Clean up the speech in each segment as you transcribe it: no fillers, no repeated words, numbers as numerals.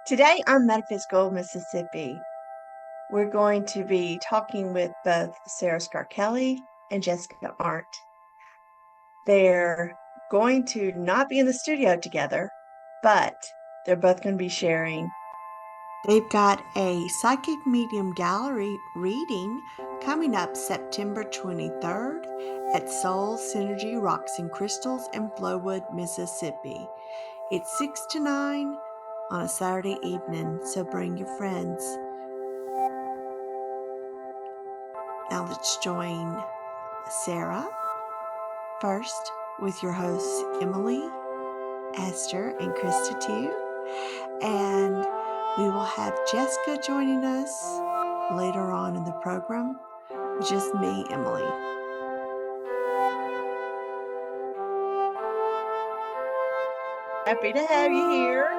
Today on Metaphysical Mississippi, we're going to be talking with both Sarah Scarchilli and Jessica Arndt. They're going to not be in the studio together, but they're both going to be sharing. They've got a Psychic Medium Gallery reading coming up September 23rd at Soul Synergy Rocks and Crystals in Flowood, Mississippi. It's 6 to 9 on a Saturday evening, so bring your friends. Now let's join Sarah first with your hosts Emily, Hester, and Krista too. And we will have Jessica joining us later on in the program. Just me, Emily. Happy to have you here.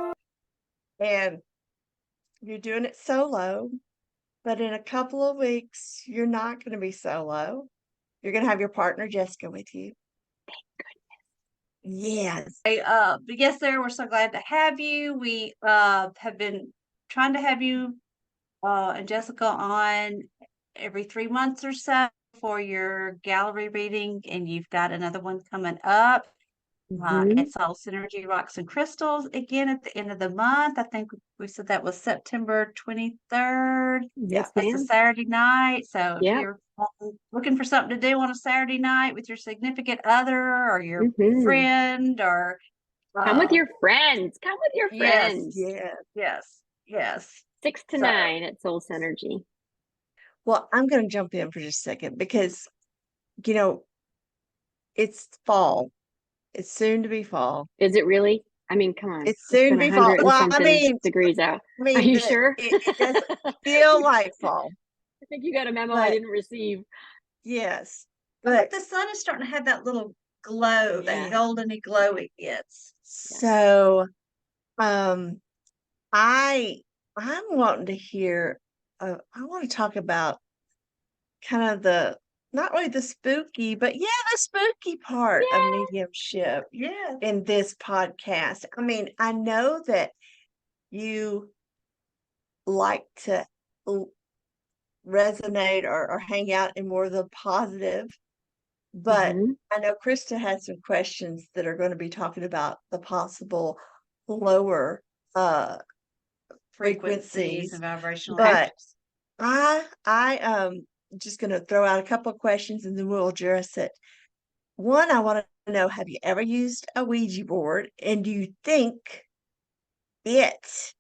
And you're doing it solo, but in a couple of weeks, you're not going to be solo. You're going to have your partner, Jessica, with you. Yes. Yes, Sarah, we're so glad to have you. We have been trying to have you and Jessica on every 3 months or so for your gallery reading, and you've got another one coming up. It's all Synergy Rocks and Crystals again at the end of the month. I think we said that was September 23rd. Yes, That's a ma'am. Saturday night. So if Yeah. you're looking for something to do on a Saturday night with your significant other or your friend, or come with your friends. Come with your friends. Yes. 6 to 9 at Soul Synergy. Well, I'm going to jump in for just a second because, it's fall. It's soon to be fall. Is it really? I mean, come on. It's soon to be fall. Well, degrees out. I mean, are you sure? It doesn't feel like fall. I think you got a memo I didn't receive. Yes. But the sun is starting to have that little glow, that goldeny glow it gets. So, I'm wanting to hear, I want to talk about kind of not really the spooky, but the spooky part of mediumship in this podcast. I mean, I know that you like to resonate or hang out in more of the positive, but I know Krista has some questions that are going to be talking about the possible lower frequencies and vibrational. But I just going to throw out a couple of questions and then we'll address it. One, I want to know, have you ever used a Ouija board, and do you think it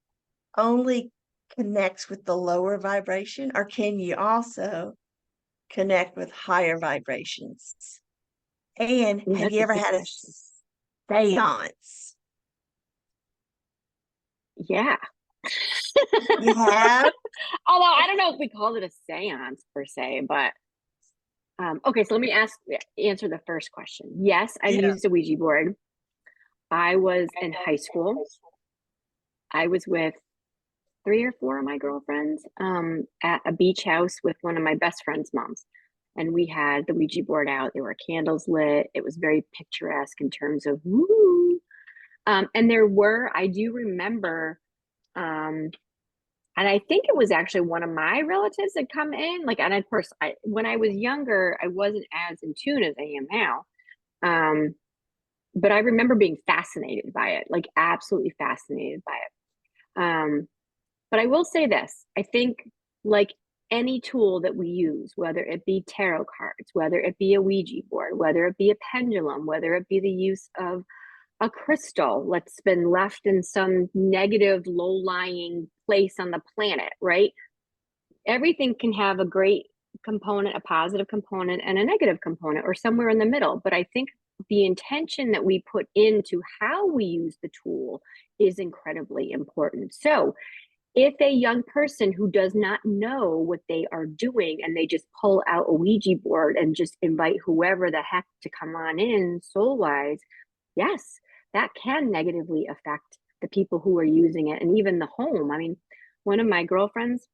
only connects with the lower vibration, or can you also connect with higher vibrations? And have you ever had a seance? Yeah. You have? Although I don't know if we call it a seance per se, but okay, so let me answer the first question. Yes, I've used a Ouija board. I was in high school. I was with 3 or 4 of my girlfriends at a beach house with one of my best friend's moms. And we had the Ouija board out. There were candles lit. It was very picturesque in terms of woo. And I do remember, and I think it was actually one of my relatives that come in. And of course, when I was younger, I wasn't as in tune as I am now. But I remember being fascinated by it, like absolutely fascinated by it. But I will say this, I think like any tool that we use, whether it be tarot cards, whether it be a Ouija board, whether it be a pendulum, whether it be the use of a crystal that's been left in some negative, low-lying place on the planet, right? Everything can have a great component, a positive component, and a negative component, or somewhere in the middle. But I think the intention that we put into how we use the tool is incredibly important. So if a young person who does not know what they are doing and they just pull out a Ouija board and just invite whoever the heck to come on in soul-wise, yes, that can negatively affect the people who are using it and even the home. I mean, one of my girlfriends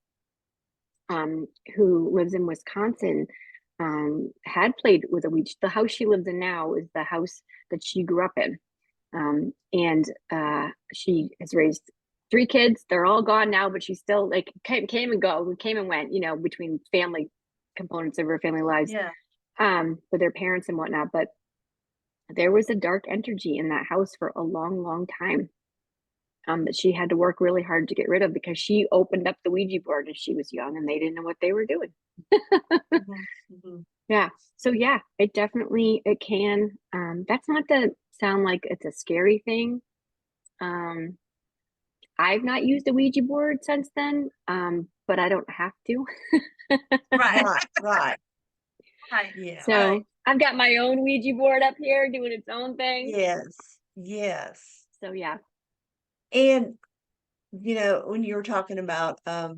who lives in Wisconsin had played with a Ouija. The house she lives in now is the house that she grew up in. And she has raised 3 kids, they're all gone now, but she still like came and went, you know, between family components of her family lives, Yeah. with their parents and whatnot. But there was a dark energy in that house for a long, long time, that she had to work really hard to get rid of because she opened up the Ouija board as she was young and they didn't know what they were doing. Mhm. Yeah. So yeah, it definitely, it can, that's not to sound like it's a scary thing. I've not used a Ouija board since then, but I don't have to. Right. Right, right. Right. Yeah. So Right. I've got my own Ouija board up here doing its own thing. Yes. Yes. So yeah. And when you were talking about uh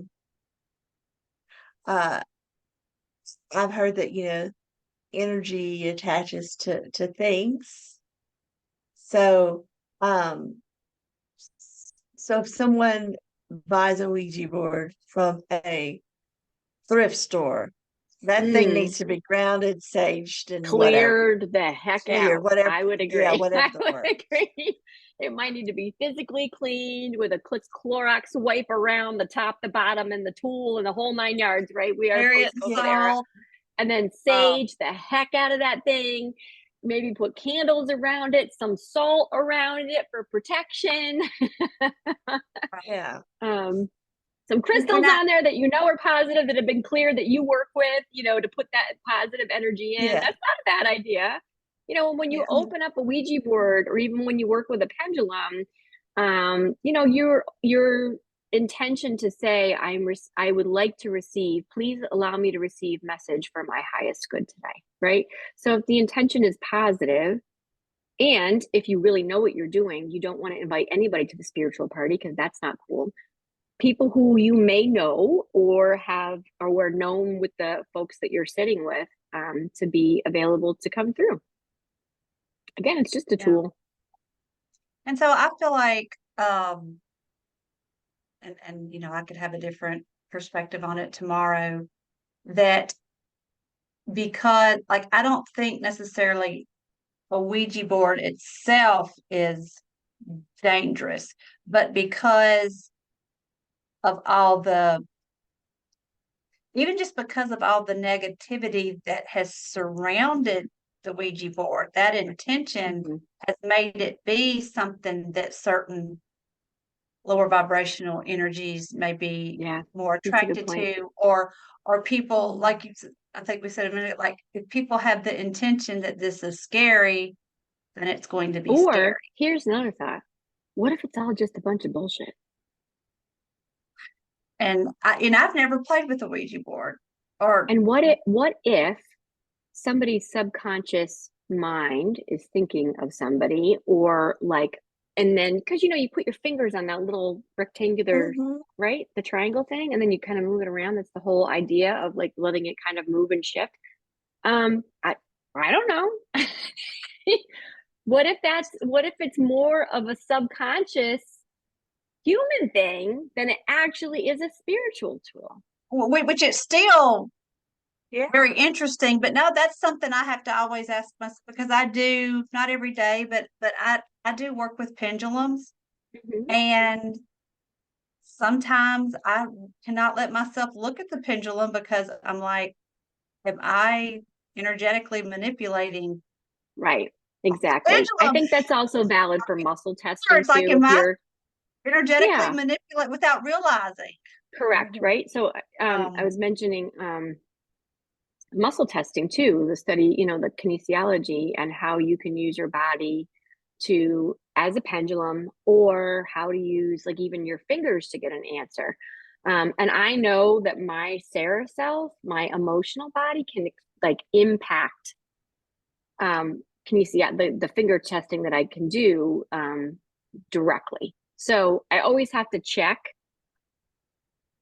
I've heard that, energy attaches to things. So um so if someone buys a Ouija board from a thrift store, that thing Mm, needs to be grounded, saged, and whatever. cleared the heck Cleared, out. whatever. I would Yeah, agree. whatever I the would word. agree. It might need to be physically cleaned with a Clorox wipe around the top, the bottom, and the tool and the whole 9 yards, right? We are Harriet post-COVID era. Salt. And then sage the heck out of that thing. Maybe put candles around it, some salt around it for protection. Yeah. Some crystals I, on there that you know are positive, that have been cleared, that you work with, you know, to put that positive energy in. Yeah. That's not a bad idea. You know, when you Yeah. open up a Ouija board, or even when you work with a pendulum, you know, your intention to say, I would like to receive, please allow me to receive message for my highest good today, right? So if the intention is positive, and if you really know what you're doing, you don't want to invite anybody to the spiritual party because that's not cool. People who you may know or were known with the folks that you're sitting with, to be available to come through. Again, it's just a Yeah. tool. And so I feel like, and I could have a different perspective on it tomorrow, that because like I don't think necessarily a Ouija board itself is dangerous, but because of all the even just because of all the negativity that has surrounded the Ouija board, that intention Mhm. has made it be something that certain lower vibrational energies may be Yeah, more that's a good attracted point. to, or people like I think we said a minute, like if people have the intention that this is scary, then it's going to be scary. Or here's another thought. What if it's all just a bunch of bullshit? And I've never played with a Ouija board, or And what if somebody's subconscious mind is thinking of somebody, or like, and then because you put your fingers on that little rectangular, Mhm. right, the triangle thing, and then you kind of move it around. That's the whole idea of like letting it kind of move and shift. I don't know. What if it's more of a subconscious human thing than it actually is a spiritual tool? which is still Yeah. very interesting. But no, that's something I have to always ask myself, because I do, not every day, but I do work with pendulums, Mhm. and sometimes I cannot let myself look at the pendulum because I'm like, am I energetically manipulating Right. the Exactly. I pendulum? think that's also valid for muscle Or testing it's like, too. am If I you're, energetically yeah, manipulate without realizing? correct, Mhm. right? So I Um, was mentioning muscle testing too, the study, the kinesiology and how you can use your body to as a pendulum, or how to use like even your fingers to get an answer. And I know that my Sarah self, my emotional body can like impact the finger testing that I can do directly. So I always have to check,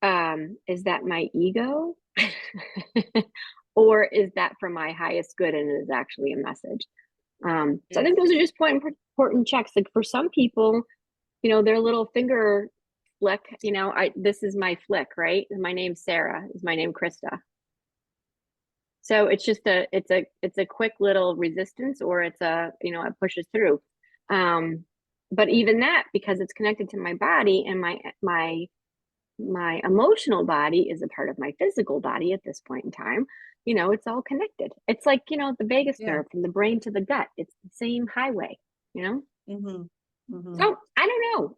is that my ego? Or is that for my highest good and it is actually a message? So I think those are just important checks. Like for some people, their little finger flick, this is my flick, right? My name's Sarah, is my name Krista. So it's just it's a quick little resistance, or it's it pushes through. but even that, because it's connected to my body, and my emotional body is a part of my physical body at this point in time, it's all connected. It's like, the vagus Yeah. nerve from the brain to the gut. It's the same highway, Mm-hmm. Mm-hmm. So I don't know.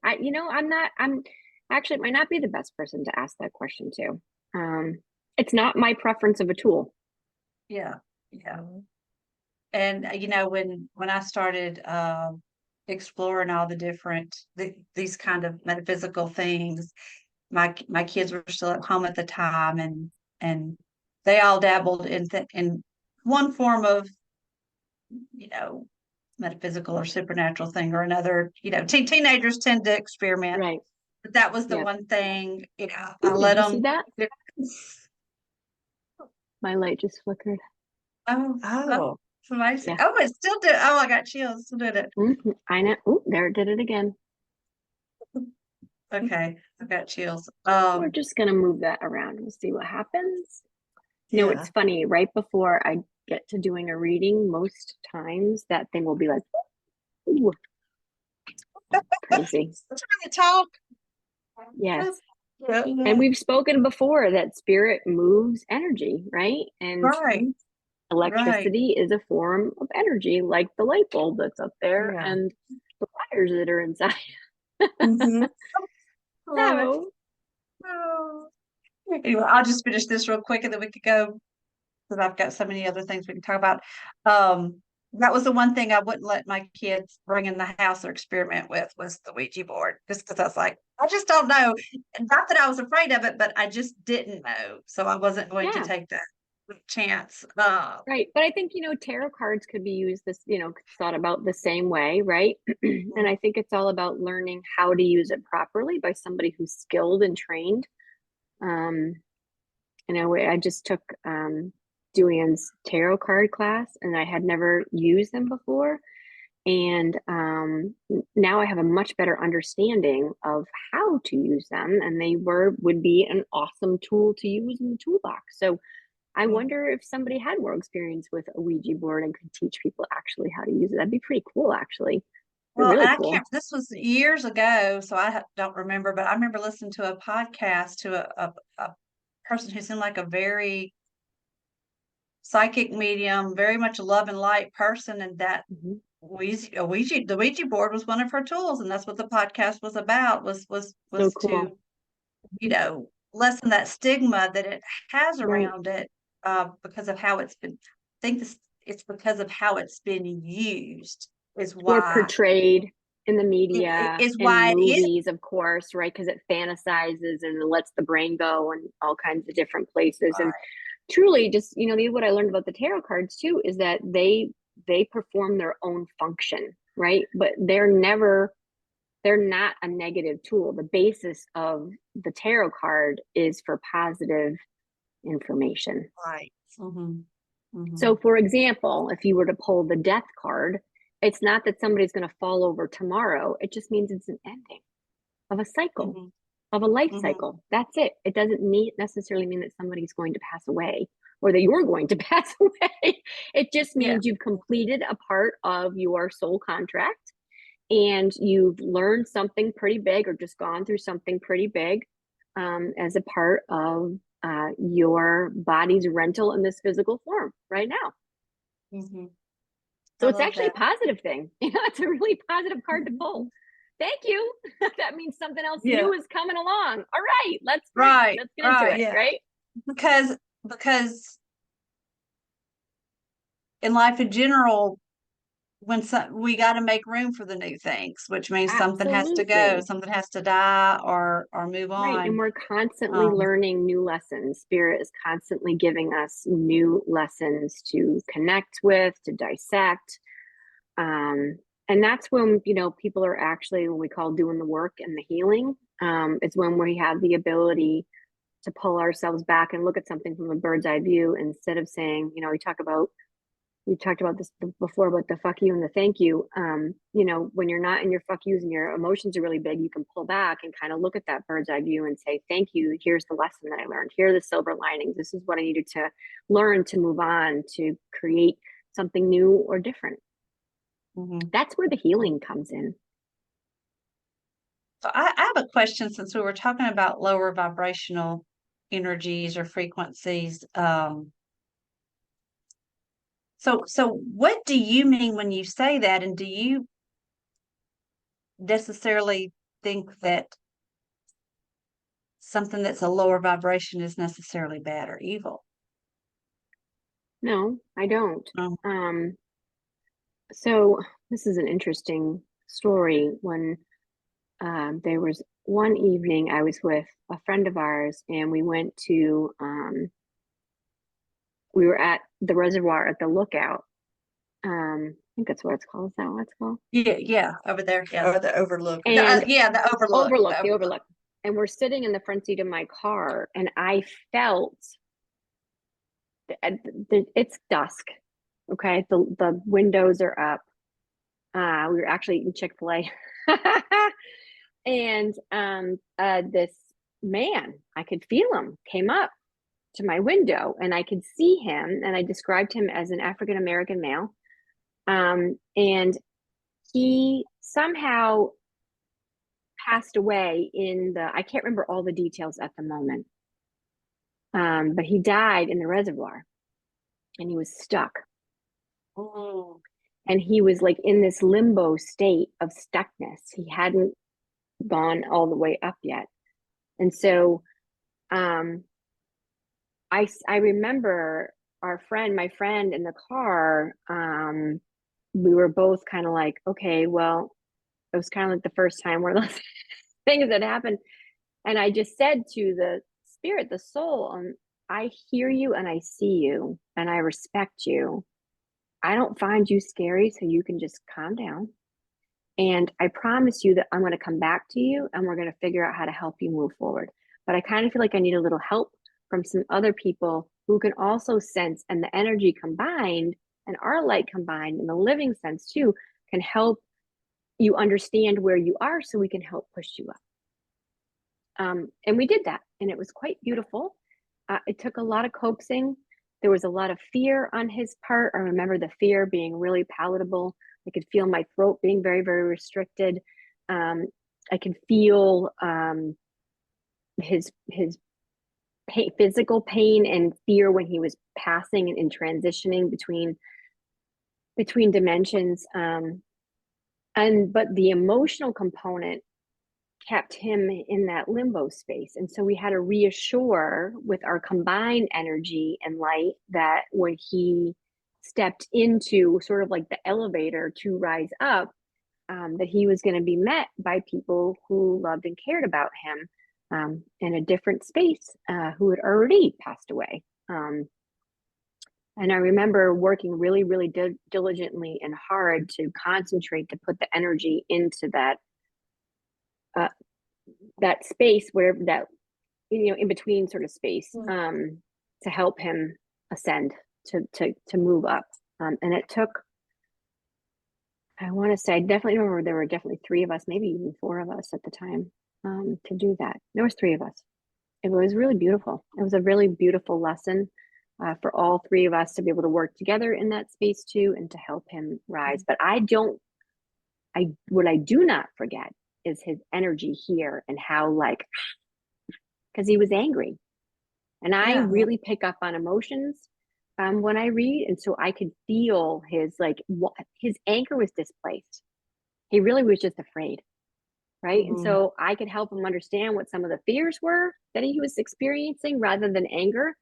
I'm actually, it might not be the best person to ask that question to. It's not my preference of a tool. Yeah. Yeah. And when I started exploring all the different these kind of metaphysical things, my kids were still at home at the time, and they all dabbled in one form of metaphysical or supernatural thing or another. Teenagers tend to experiment, Right. but that was the Yep. one thing I Ooh, let did you see them. that? My light just flickered. Oh, it's amazing. Yeah. Oh, it still did. Oh, I got chills. Still did it. I know. Oh, there it did it again. Okay, I got chills. We're just gonna move that around and see what happens. Yeah. It's funny. Right before I get to doing a reading, most times that thing will be like, ooh, crazy. Trying to talk. Yes. Yeah. And we've spoken before that spirit moves energy, right? And Right. electricity is a form of energy, like the light bulb that's up there Yeah. and the wires that are inside. Mhm. Love it. So, Oh. Anyway, I'll just finish this real quick and then we could go, because I've got so many other things we can talk about. That was the one thing I wouldn't let my kids bring in the house or experiment with, was the Ouija board, just because I was like, I just don't know. Not that I was afraid of it, but I just didn't know, so I wasn't going to yeah, take that chance. right. But I think, tarot cards could be used thought about the same way, right? And I think it's all about learning how to use it properly by somebody who's skilled and trained. I just took Duan's tarot card class, and I had never used them before. And now I have a much better understanding of how to use them, and they would be an awesome tool to use in the toolbox. So I wonder if somebody had more experience with a Ouija board and could teach people actually how to use it. That'd be pretty cool, actually. Well, Really I cool. can't. This was years ago, so I don't remember. But I remember listening to a podcast to a person who seemed like a very psychic medium, very much a love and light person, and that the Ouija board was one of her tools, and that's what the podcast was about. Was So cool. to lessen that stigma that it has Right. around it, because of how it's been. I think it's because of how it's been used is Or why portrayed in the media, is in why it is. movies, of course, right? Because it fantasizes and it lets the brain go in all kinds of different places. And truly, just what I learned about the tarot cards too is that they perform their own function, right? But they're not a negative tool. The basis of the tarot card is for positive information. Right. So, for example, if you were to pull the death card, it's not that somebody's going to fall over tomorrow. It just means it's an ending of a cycle, of a life cycle. That's it. It doesn't necessarily mean that somebody's going to pass away or that you're going to pass away. It just means you've completed a part of your soul contract, and you've learned something pretty big or just gone through something pretty big as a part of your body's rental in this physical form right now. So it's actually a positive thing. It's a really positive card to pull. Thank you. That means something else new is coming along. All right, let's get into it, right? Because in life in general, we got to make room for the new things, which means something has to go, something has to die or move on. Right, and we're constantly learning new lessons. Spirit is constantly giving us new lessons to connect with, to dissect. And that's when, people are actually what we call doing the work and the healing. It's when we have the ability to pull ourselves back and look at something from a bird's eye view instead of saying, we talked about this before about the fuck you and the thank you. When you're not in your fuck yous and your emotions are really big, you can pull back and kind of look at that bird's eye view and say, thank you. Here's the lesson that I learned. Here are the silver linings. This is what I needed to learn to move on, to create something new or different. That's where the healing comes in. So I have a question since we were talking about lower vibrational energies or frequencies. So what do you mean when you say that? And do you necessarily think that something that's a lower vibration is necessarily bad or evil? No, I don't. Um, So this is an interesting story. When there was one evening I was with a friend of ours, and we went to we were at the reservoir at the lookout. I think that's what it's called. Is that what it's called? yeah, over there. Yeah. Or the overlook. And Yeah, the overlook. the overlook. And we're sitting in the front seat of my car, and I felt it's dusk. Okay, the windows are up. We were actually eating Chick-fil-A. And this man, I could feel him, came up to my window, and I could see him, and I described him as an African American male. And he somehow passed away I can't remember all the details at the moment. But he died in the reservoir, and he was stuck. Oh. And he was like in this limbo state of stuckness. He hadn't gone all the way up yet. And so I remember my friend in the car, we were both kind of like, okay, well, it was kind of like the first time where those things that happened. And I just said to the spirit, the soul, I hear you and I see you and I respect you. I don't find you scary, so you can just calm down. And I promise you that I'm going to come back to you and we're going to figure out how to help you move forward. But I kind of feel like I need a little help from some other people who can also sense, and the energy combined and our light combined and the living sense too can help you understand where you are, so we can help push you up. And we did that, and it was quite beautiful. It took a lot of coaxing. There was a lot of fear on his part. I remember the fear being really palatable. I could feel my throat being very, very restricted. I could feel his physical pain and fear when he was passing and transitioning between dimensions. But the emotional component kept him in that limbo space. And so we had to reassure with our combined energy and light that when he stepped into sort of like the elevator to rise up, that he was going to be met by people who loved and cared about him in a different space, who had already passed away. And I remember working really, really diligently and hard to concentrate, to put the energy into that space, where that, in between sort of space, to help him ascend, to move up. And it took, I want to say, I definitely remember there were definitely 3 of us, maybe even 4 of us at the time, to do that. There was 3 of us. It was really beautiful. It was a really beautiful lesson for all 3 of us to be able to work together in that space too, and to help him rise. But what I do not forget is his energy here, and how, like, because he was angry, and I really pick up on emotions when I read, and so I could feel his anger was displaced. He really was just afraid, right? And so I could help him understand what some of the fears were that he was experiencing rather than anger,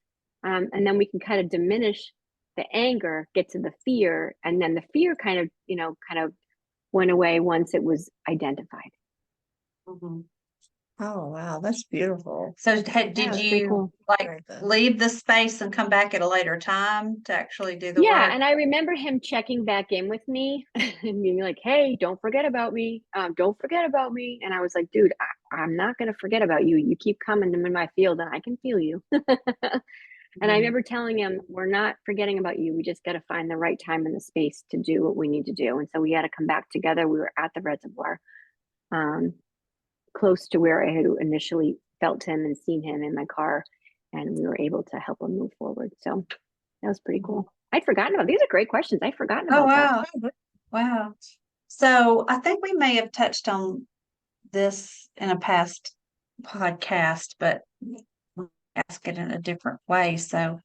and then we can kind of diminish the anger, get to the fear, and then the fear kind of went away once it was identified. Oh, wow, that's beautiful. So did you cool. leave the space and come back at a later time to actually do the Yeah, work? and I remember him checking back in with me and being like, "Hey, don't forget about me. Don't forget about me." And I was like, "Dude, I'm not gonna forget about you. You keep coming in my field, and I can feel you." And I remember telling him, "We're not forgetting about you. We just got to find the right time and the space to do what we need to do." And so we had to come back together. We were at the reservoir, close to where I had initially felt him and seen him in my car, and we were able to help him move forward. So that was pretty cool. I'd forgotten about these. Are great questions. I'd forgotten about that. Wow. So I think we may have touched on this in a past podcast, but we ask it in a different way. So,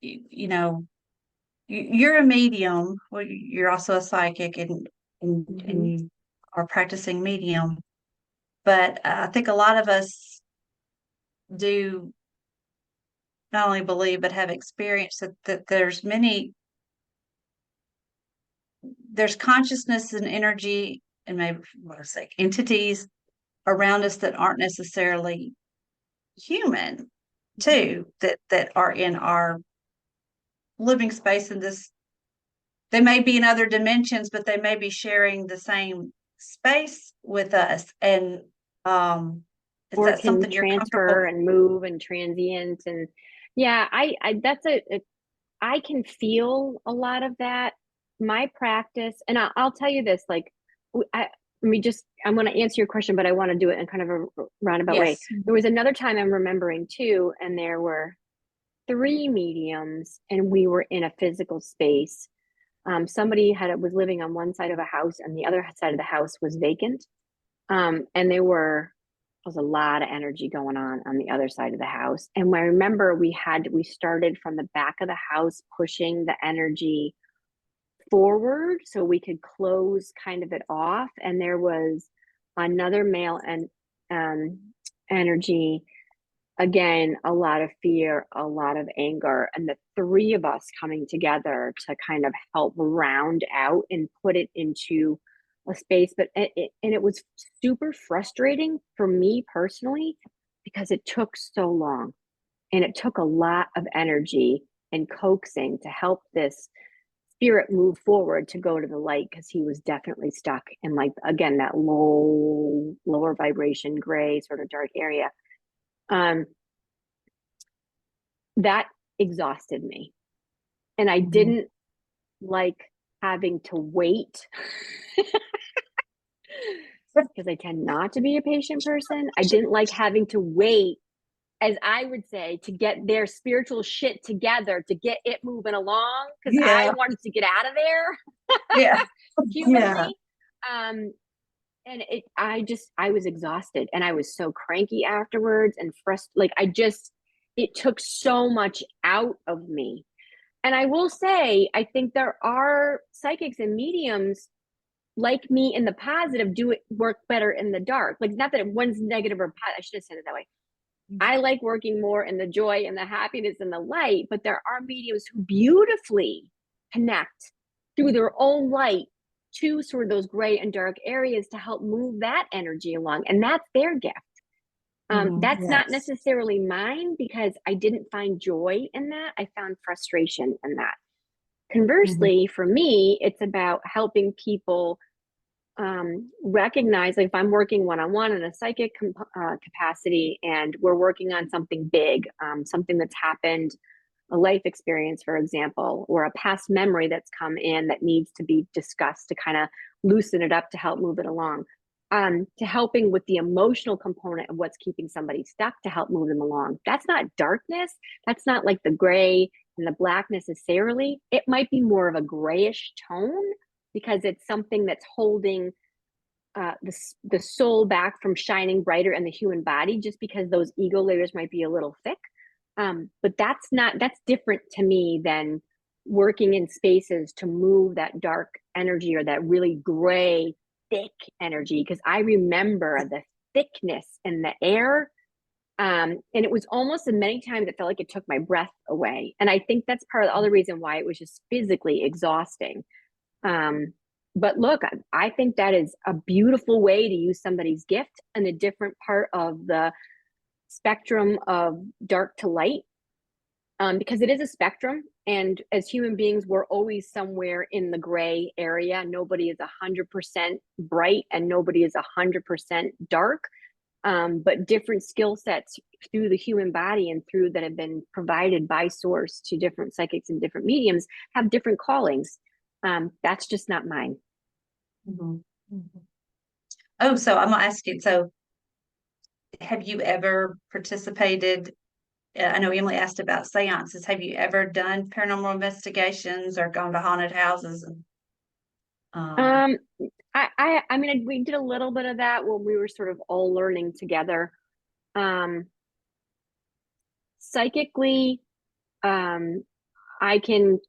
you know, you're a medium. Well, you're also a psychic, and you are practicing medium. But I think a lot of us do not only believe but have experienced that there's consciousness and energy and maybe what I say entities around us that aren't necessarily human too, that are in our living space in this. They may be in other dimensions, but they may be sharing the same space with us. And is Or that can something you're transfer comfortable? and move and transient. And yeah, I can feel a lot of that. My practice, and I'll tell you this, like, I'm going to answer your question, but I want to do it in kind of a roundabout way. Yes. There was another time I'm remembering too, and there were 3 mediums, and we were in a physical space. Somebody was living on one side of a house, and the other side of the house was vacant. And there was a lot of energy going on the other side of the house. And I remember we started from the back of the house, pushing the energy forward so we could close kind of it off. And there was another male and energy, again, a lot of fear, a lot of anger, and the 3 of us coming together to kind of help round out and put it into a space. But it was super frustrating for me personally because it took so long, and it took a lot of energy and coaxing to help this spirit move forward to go to the light, because he was definitely stuck in, like, again, that lower vibration gray sort of dark area. That exhausted me, and I didn't like having to wait because I tend not to be a patient person. I didn't like having to wait, as I would say, to get their spiritual shit together to get it moving along, because I wanted to get out of there. Yeah. Humanly. And I was exhausted, and I was so cranky afterwards and frustrated. Like, it took so much out of me. And I will say, I think there are psychics and mediums like me in the positive work better in the dark. Like, not that one's negative or positive. I should have said it that way. I like working more in the joy and the happiness and the light, but there are mediums who beautifully connect through their own light to sort of those gray and dark areas to help move that energy along. And that's their gift. That's not necessarily mine, because I didn't find joy in that. I found frustration in that. Conversely, for me, it's about helping people recognize, like, if I'm working one-on-one in a psychic capacity, and we're working on something big, something that's happened, a life experience, for example, or a past memory that's come in that needs to be discussed to kind of loosen it up to help move it along. To helping with the emotional component of what's keeping somebody stuck to help move them along. That's not darkness. That's not like the gray and the black necessarily. It might be more of a grayish tone, because it's something that's holding the soul back from shining brighter in the human body, just because those ego layers might be a little thick. But that's different to me than working in spaces to move that dark energy or that really gray, thick energy, because I remember the thickness in the air. And it was almost, in many times, it felt like it took my breath away. And I think that's part of the other reason why it was just physically exhausting. But look, I think that is a beautiful way to use somebody's gift in a different part of the spectrum of dark to light, because it is a spectrum. And as human beings, we're always somewhere in the gray area. Nobody is 100% bright, and nobody is 100% dark. But different skill sets through the human body and through that have been provided by source to different psychics and different mediums have different callings. That's just not mine. Oh, so I'm gonna ask you, so have you ever participated? I know Emily asked about seances. Have you ever done paranormal investigations or gone to haunted houses? I mean, we did a little bit of that when we were sort of all learning together. Psychically, I can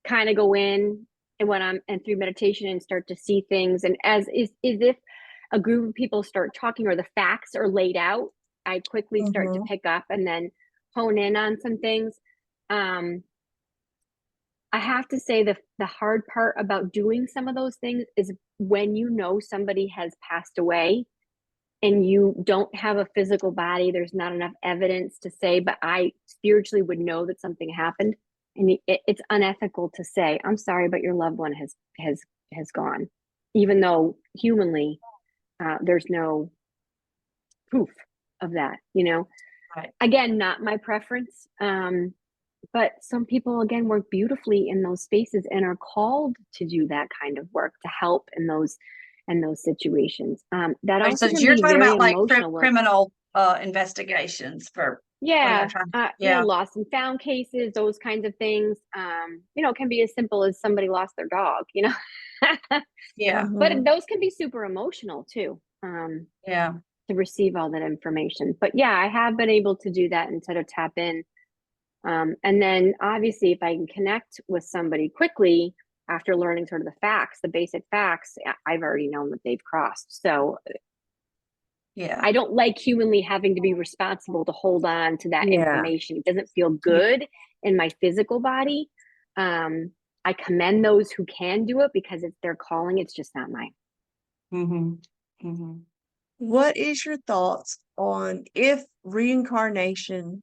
kind of go in and through meditation and start to see things. And as is if a group of people start talking or the facts are laid out, I quickly start to pick up and then hone in on some things. I have to say the hard part about doing some of those things is when you know somebody has passed away and you don't have a physical body, there's not enough evidence to say, but I spiritually would know that something happened. And it's unethical to say, I'm sorry, but your loved one has gone, even though humanly, there's no proof of that, you know. Right. Again, not my preference. But some people, again, work beautifully in those spaces and are called to do that kind of work to help in those situations. That Right, also so can you're be talking very about like emotional work. criminal investigations for when Yeah, they're trying. you Yeah. know, lost and found cases, those kinds of things. You know, it can be as simple as somebody lost their dog, you know. Yeah. But those can be super emotional too. Yeah. To receive all that information. But yeah, I have been able to do that and sort of tap in. And then obviously if I can connect with somebody quickly after learning sort of the facts, the basic facts, I've already known that they've crossed. So Yeah. I don't like humanly having to be responsible to hold on to that information. It doesn't feel good in my physical body. I commend those who can do it because it's their calling. It's just not mine. What is your thoughts on if reincarnation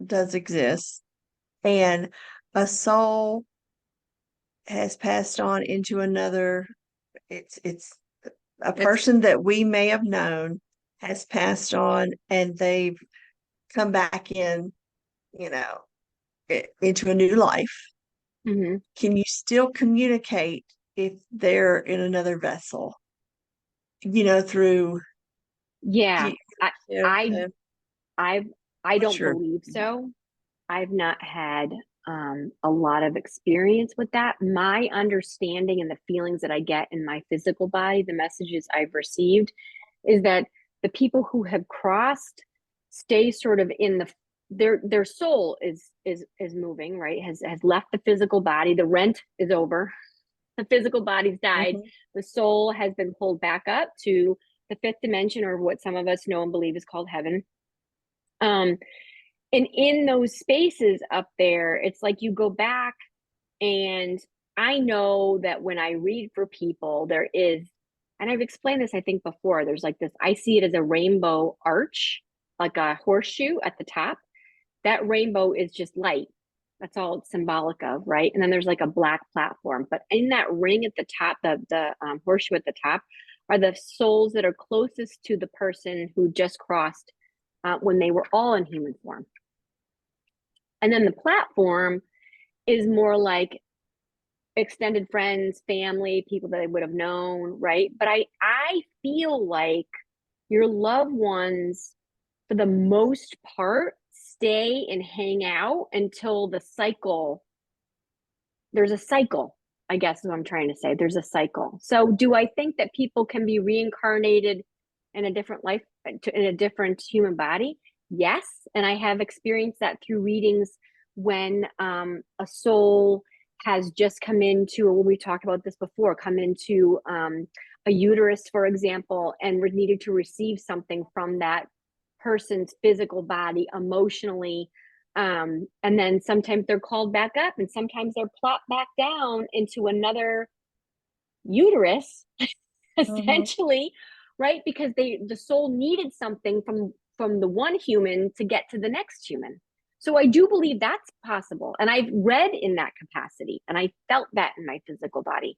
does exist and a soul has passed on into another, it's a person that we may have known has passed on and they've come back in, you know, into a new life. Can you still communicate if they're in another vessel? You know, through Yeah, you I don't believe so. I've not had a lot of experience with that. My understanding and the feelings that I get in my physical body, the messages I've received, is that the people who have crossed stay sort of in their soul is moving, right? Has left the physical body. The rent is over. The physical body's died. The soul has been pulled back up to the fifth dimension, or what some of us know and believe is called heaven. And in those spaces up there, it's like you go back, and I know that when I read for people, there is, and I've explained this, I think, before, there's like this, I see it as a rainbow arch, like a horseshoe at the top. That rainbow is just light. That's all it's symbolic of, right? And then there's like a black platform. But in that ring at the top, the horseshoe at the top, are the souls that are closest to the person who just crossed when they were all in human form. And then the platform is more like extended friends, family, people that I would have known, right? But I feel like your loved ones, for the most part, stay and hang out until there's a cycle, I guess is what I'm trying to say. There's a cycle. So do I think that people can be reincarnated in a different life, in a different human body? Yes. And I have experienced that through readings when a soul has just come into, we talked about this before, come into a uterus, for example, and needed to receive something from that person's physical body emotionally. And then sometimes they're called back up and sometimes they're plopped back down into another uterus, essentially, right? Because the soul needed something from the one human to get to the next human. So I do believe that's possible. And I've read in that capacity and I felt that in my physical body.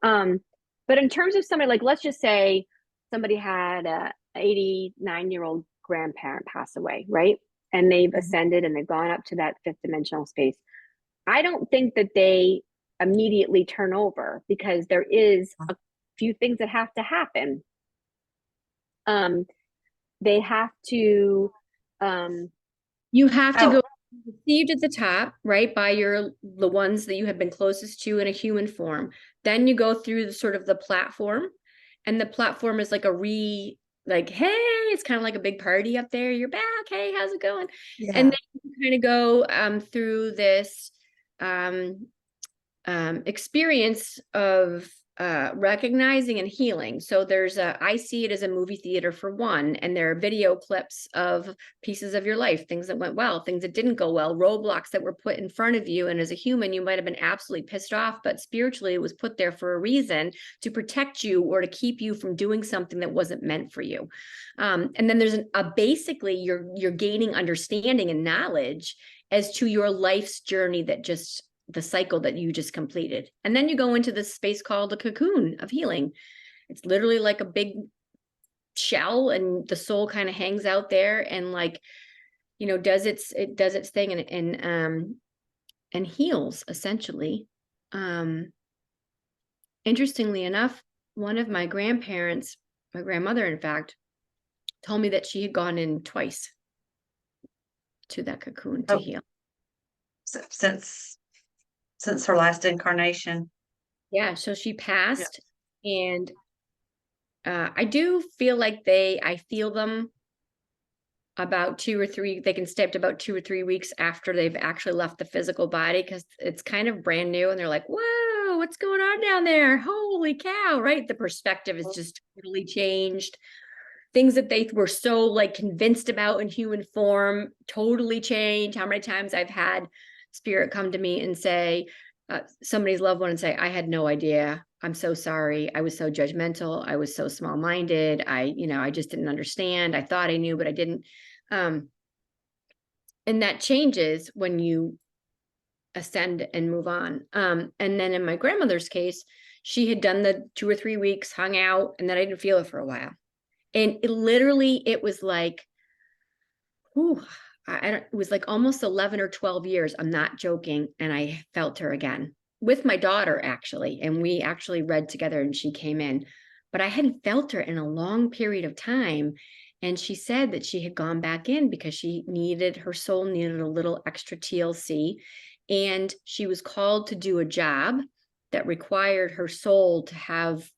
But in terms of somebody, like, let's just say somebody had a 89-year-old grandparent pass away, right? And they've ascended and they've gone up to that fifth dimensional space. I don't think that they immediately turn over because there is a few things that have to happen. They have to, you have to go received at the top, right, by the ones that you have been closest to in a human form. Then you go through the sort of the platform, and the platform is like like, hey, it's kind of like a big party up there. You're back. Hey, how's it going? And Yeah. then you kind of go through this experience of recognizing and healing. So I see it as a movie theater for one, and there are video clips of pieces of your life, things that went well, things that didn't go well, roadblocks that were put in front of you. And as a human, you might have been absolutely pissed off, but spiritually it was put there for a reason, to protect you or to keep you from doing something that wasn't meant for you. And then there's basically you're gaining understanding and knowledge as to your life's journey, the cycle that you just completed. And then you go into this space called a cocoon of healing. It's literally like a big shell, and the soul kind of hangs out there and, like, does its thing and heals, essentially. Interestingly enough, one of my grandparents, my grandmother, in fact, told me that she had gone in twice to that cocoon to heal. Since her last incarnation. Yeah, so she passed, and I do feel like I feel them about 2 or 3, they can stay up to about 2 or 3 weeks after they've actually left the physical body, because it's kind of brand new, and they're like, whoa, what's going on down there? Holy cow, right? The perspective is just totally changed. Things that they were so, like, convinced about in human form totally changed. How many times I've had spirit come to me and say, somebody's loved one, and say, I had no idea. I'm so sorry. I was so judgmental. I was so small-minded. I just didn't understand. I thought I knew, but I didn't. And that changes when you ascend and move on. And then in my grandmother's case, she had done the 2 or 3 weeks, hung out, and then I didn't feel it for a while. And it was like, whew, it was like almost 11 or 12 years. I'm not joking. And I felt her again with my daughter, actually. And we actually read together, and she came in, but I hadn't felt her in a long period of time. And she said that she had gone back in because her soul needed a little extra TLC. And she was called to do a job that required her soul to have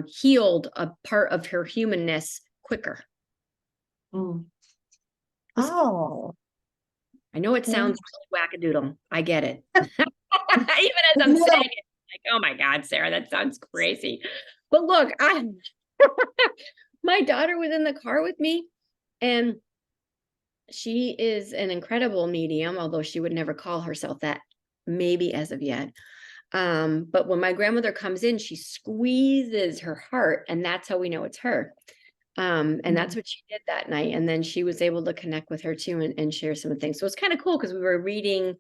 healed a part of her humanness quicker. Mm. Oh, I know it sounds really wackadoodle. I get it. Even as I'm saying it, like, oh my God, Sarah, that sounds crazy. But look, my daughter was in the car with me, and she is an incredible medium, although she would never call herself that, maybe as of yet. But when my grandmother comes in, she squeezes her heart, and that's how we know it's her. And that's what she did that night. And then she was able to connect with her too, and share some things. So it's kind of cool, because we were reading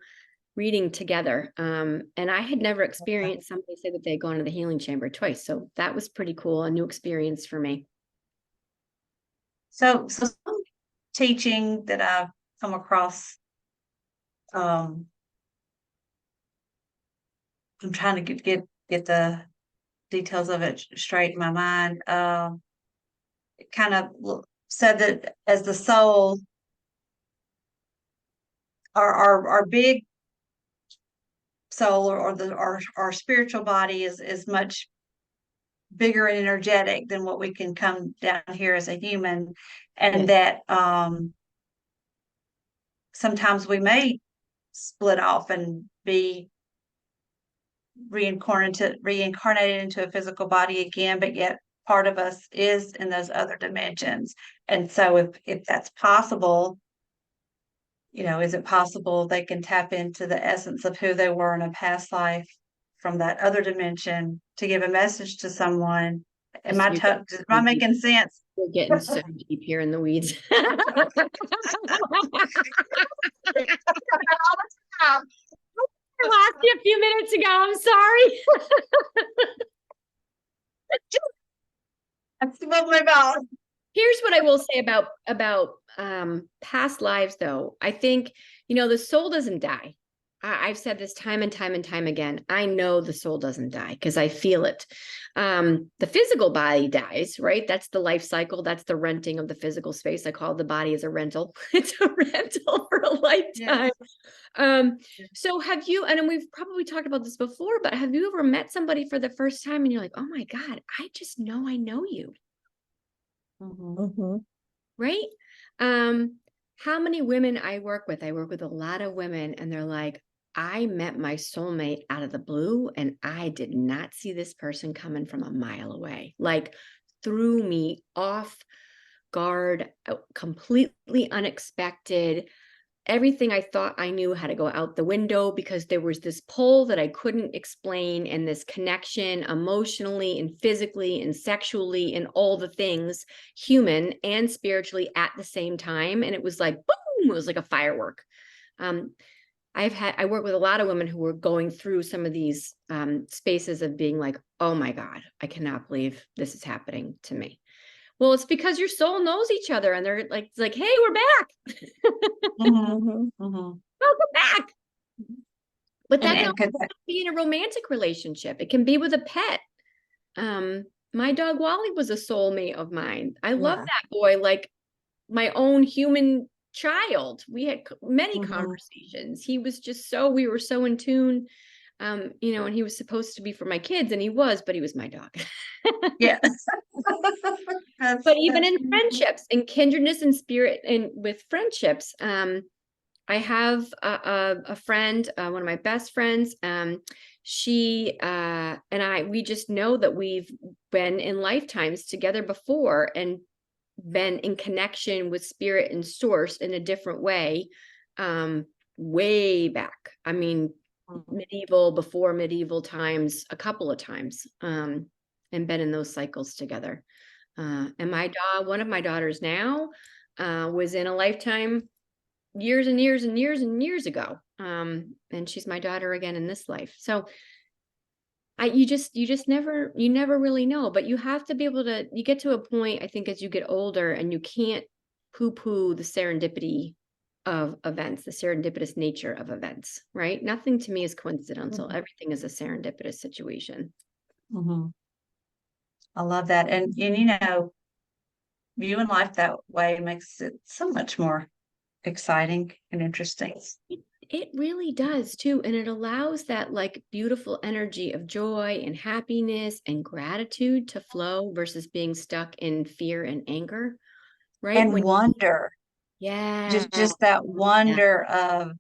together. And I had never experienced somebody say that they'd gone to the healing chamber twice. So that was pretty cool. A new experience for me. So some teaching that I've come across, I'm trying to get the details of it straight in my mind. It kind of said that as the soul, our big soul, or our spiritual body is much bigger and energetic than what we can come down here as a human, and that sometimes we may split off and be reincarnated into a physical body again, but yet part of us is in those other dimensions. And so if that's possible, is it possible they can tap into the essence of who they were in a past life from that other dimension to give a message to someone? Am I making sense? We're getting so deep here in the weeds. I lost you a few minutes ago. I'm sorry. That's what my mouth. Here's what I will say about past lives, though. I think, the soul doesn't die. I've said this time and time and time again. I know the soul doesn't die because I feel it. The physical body dies, right? That's the life cycle. That's the renting of the physical space. I call the body as a rental. It's a rental for a lifetime. So have you, and we've probably talked about this before, but have you ever met somebody for the first time and you're like, oh my God, I just know I know you, right? How many women I work with a lot of women, and they're like, I met my soulmate out of the blue and I did not see this person coming from a mile away, like threw me off guard, completely unexpected. Everything I thought I knew had to go out the window because there was this pull that I couldn't explain, and this connection emotionally and physically and sexually and all the things, human and spiritually at the same time. And it was like, boom, it was like a firework. I work with a lot of women who were going through some of these spaces of being like, oh my God, I cannot believe this is happening to me. Well, it's because your soul knows each other, and they're like, it's like, hey, we're back. Welcome back. But that can be in a romantic relationship. It can be with a pet. My dog Wally was a soulmate of mine. I love that boy like my own human child. We had many conversations. He was just we were so in tune. And he was supposed to be for my kids, and he was, but he was my dog. Yeah. But even in friendships and kindredness and spirit, and with friendships, I have a friend, one of my best friends. She and we just know that we've been in lifetimes together before and been in connection with spirit and source in a different way, way back. I mean, before medieval times, a couple of times, and been in those cycles together. And one of my daughters now, was in a lifetime years and years and years and years ago. And she's my daughter again in this life. So you never really know, but you have to be able to, you get to a point, I think, as you get older, and you can't poo-poo the serendipity of events, the serendipitous nature of events, right? Nothing to me is coincidental. Everything is a serendipitous situation. I love that. And viewing life that way makes it so much more exciting and interesting. It really does too. And it allows that like beautiful energy of joy and happiness and gratitude to flow versus being stuck in fear and anger, right? And wonder. Yeah. Just that wonder of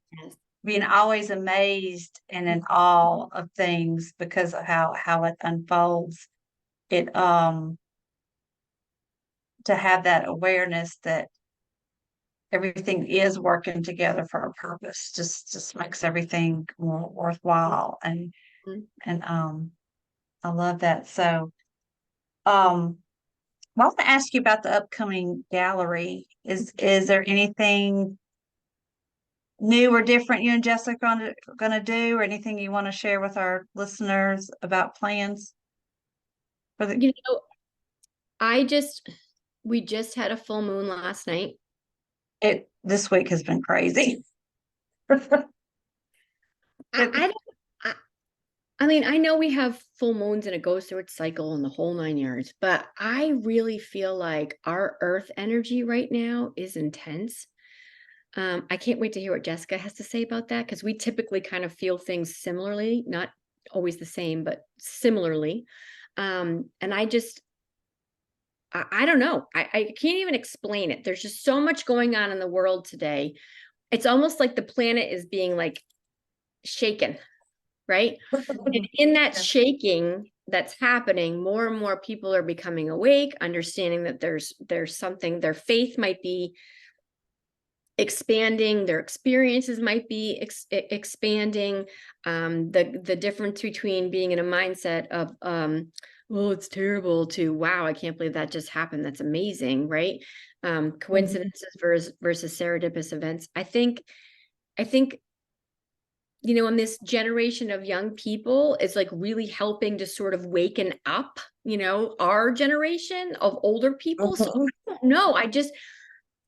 being always amazed and in awe of things because of how it unfolds. It to have that awareness that everything is working together for a purpose just makes everything more worthwhile. And I love that. So I want to ask you about the upcoming gallery. Is there anything new or different you and Jessica are going to do, or anything you want to share with our listeners about plans for the? We just had a full moon last night. This week has been crazy. I mean, I know we have full moons and it goes through its cycle and the whole 9 yards, but I really feel like our earth energy right now is intense. I can't wait to hear what Jessica has to say about that, because we typically kind of feel things similarly, not always the same, but similarly. And I don't know. I can't even explain it. There's just so much going on in the world today. It's almost like the planet is being like shaken, right? And in that shaking that's happening, more and more people are becoming awake, understanding that there's something, their faith might be expanding, their experiences might be expanding. The difference between being in a mindset of oh, it's terrible to wow, I can't believe that just happened, that's amazing, right? Coincidences versus serendipitous events. I think in this generation of young people is like really helping to sort of waken up, our generation of older people. So I don't know.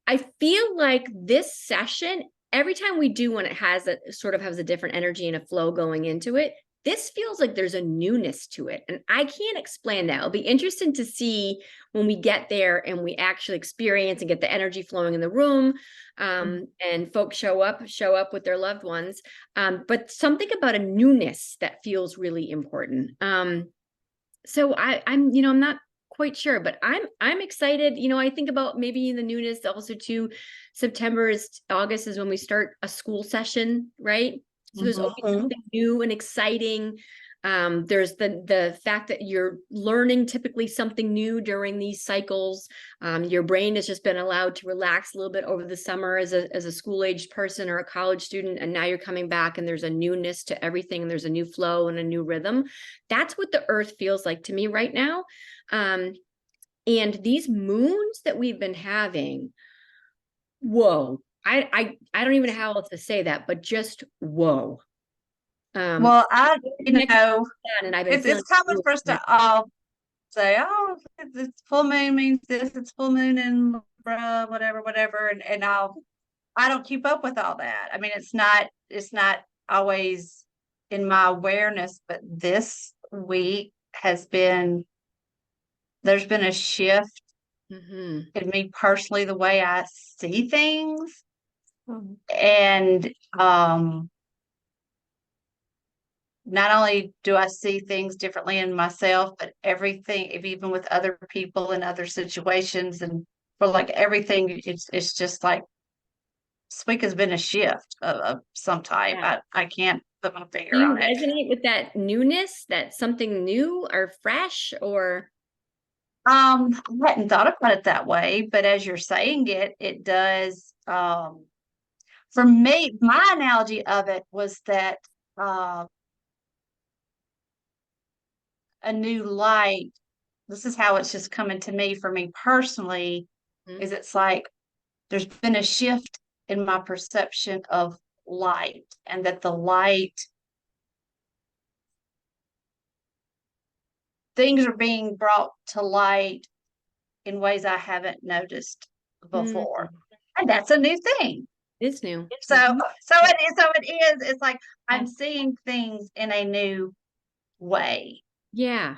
I feel like this session, every time we do one, it has a sort of has a different energy and a flow going into it. This feels like there's a newness to it. And I can't explain that. It'll be interesting to see when we get there and we actually experience and get the energy flowing in the room. And folks show up with their loved ones. But something about a newness that feels really important. So I'm not quite sure, but I'm excited. I think about maybe the newness also too. August is when we start a school session, right? So there's always something new and exciting. There's the fact that you're learning typically something new during these cycles. Your brain has just been allowed to relax a little bit over the summer as a school-aged person or a college student, and now you're coming back and there's a newness to everything, and there's a new flow and a new rhythm. That's what the earth feels like to me right now. And these moons that we've been having, whoa. I don't even know how else to say that, but just whoa. Well, and I've been it's common for us to all say, oh, it's full moon means this, it's full moon in Libra, whatever, and I don't keep up with all that. I mean, it's not always in my awareness, but this week there's been a shift in me personally, the way I see things. And not only do I see things differently in myself, but everything, even with other people in other situations, and for like everything, it's just like this week has been a shift of some type. Yeah. I can't put my Do finger you on it. resonate with that newness, that something new or fresh, or? I hadn't thought about it that way, but as you're saying it, it does. For me, my analogy of it was that a new light. This is how it's just coming to me for me personally, is it's like there's been a shift in my perception of light, and that the light, things are being brought to light in ways I haven't noticed before. And that's a new thing. It's new. So it is, it's like I'm seeing things in a new way. Yeah.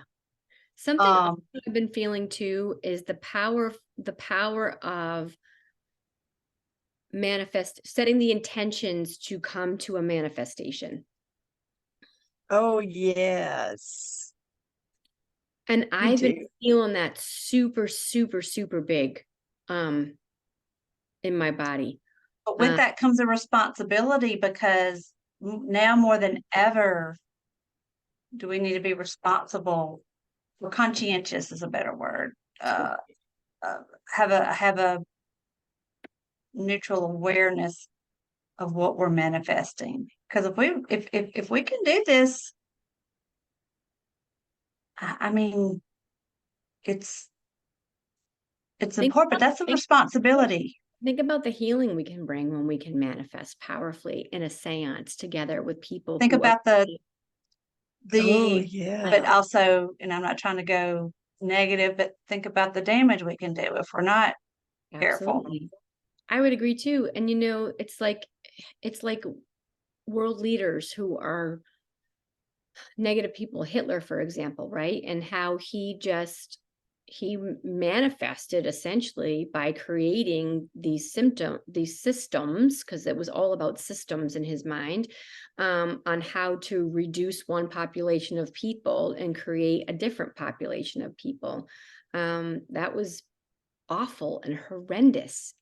Something I've been feeling too is the power of setting the intentions to come to a manifestation. Oh, yes. And I've been feeling that super, super, super big in my body. But with that comes a responsibility, because now more than ever do we need to be responsible, or conscientious is a better word. Have a neutral awareness of what we're manifesting. Because if we can do this, I mean, it's important, but that's a responsibility. Think about the healing we can bring when we can manifest powerfully in a seance together with people. Think about oh, yeah. But also, and I'm not trying to go negative, but think about the damage we can do if we're not careful. I would agree too. And it's like world leaders who are negative people, Hitler, for example, right? And how he manifested essentially by creating these systems, because it was all about systems in his mind, on how to reduce one population of people and create a different population of people. That was awful and horrendous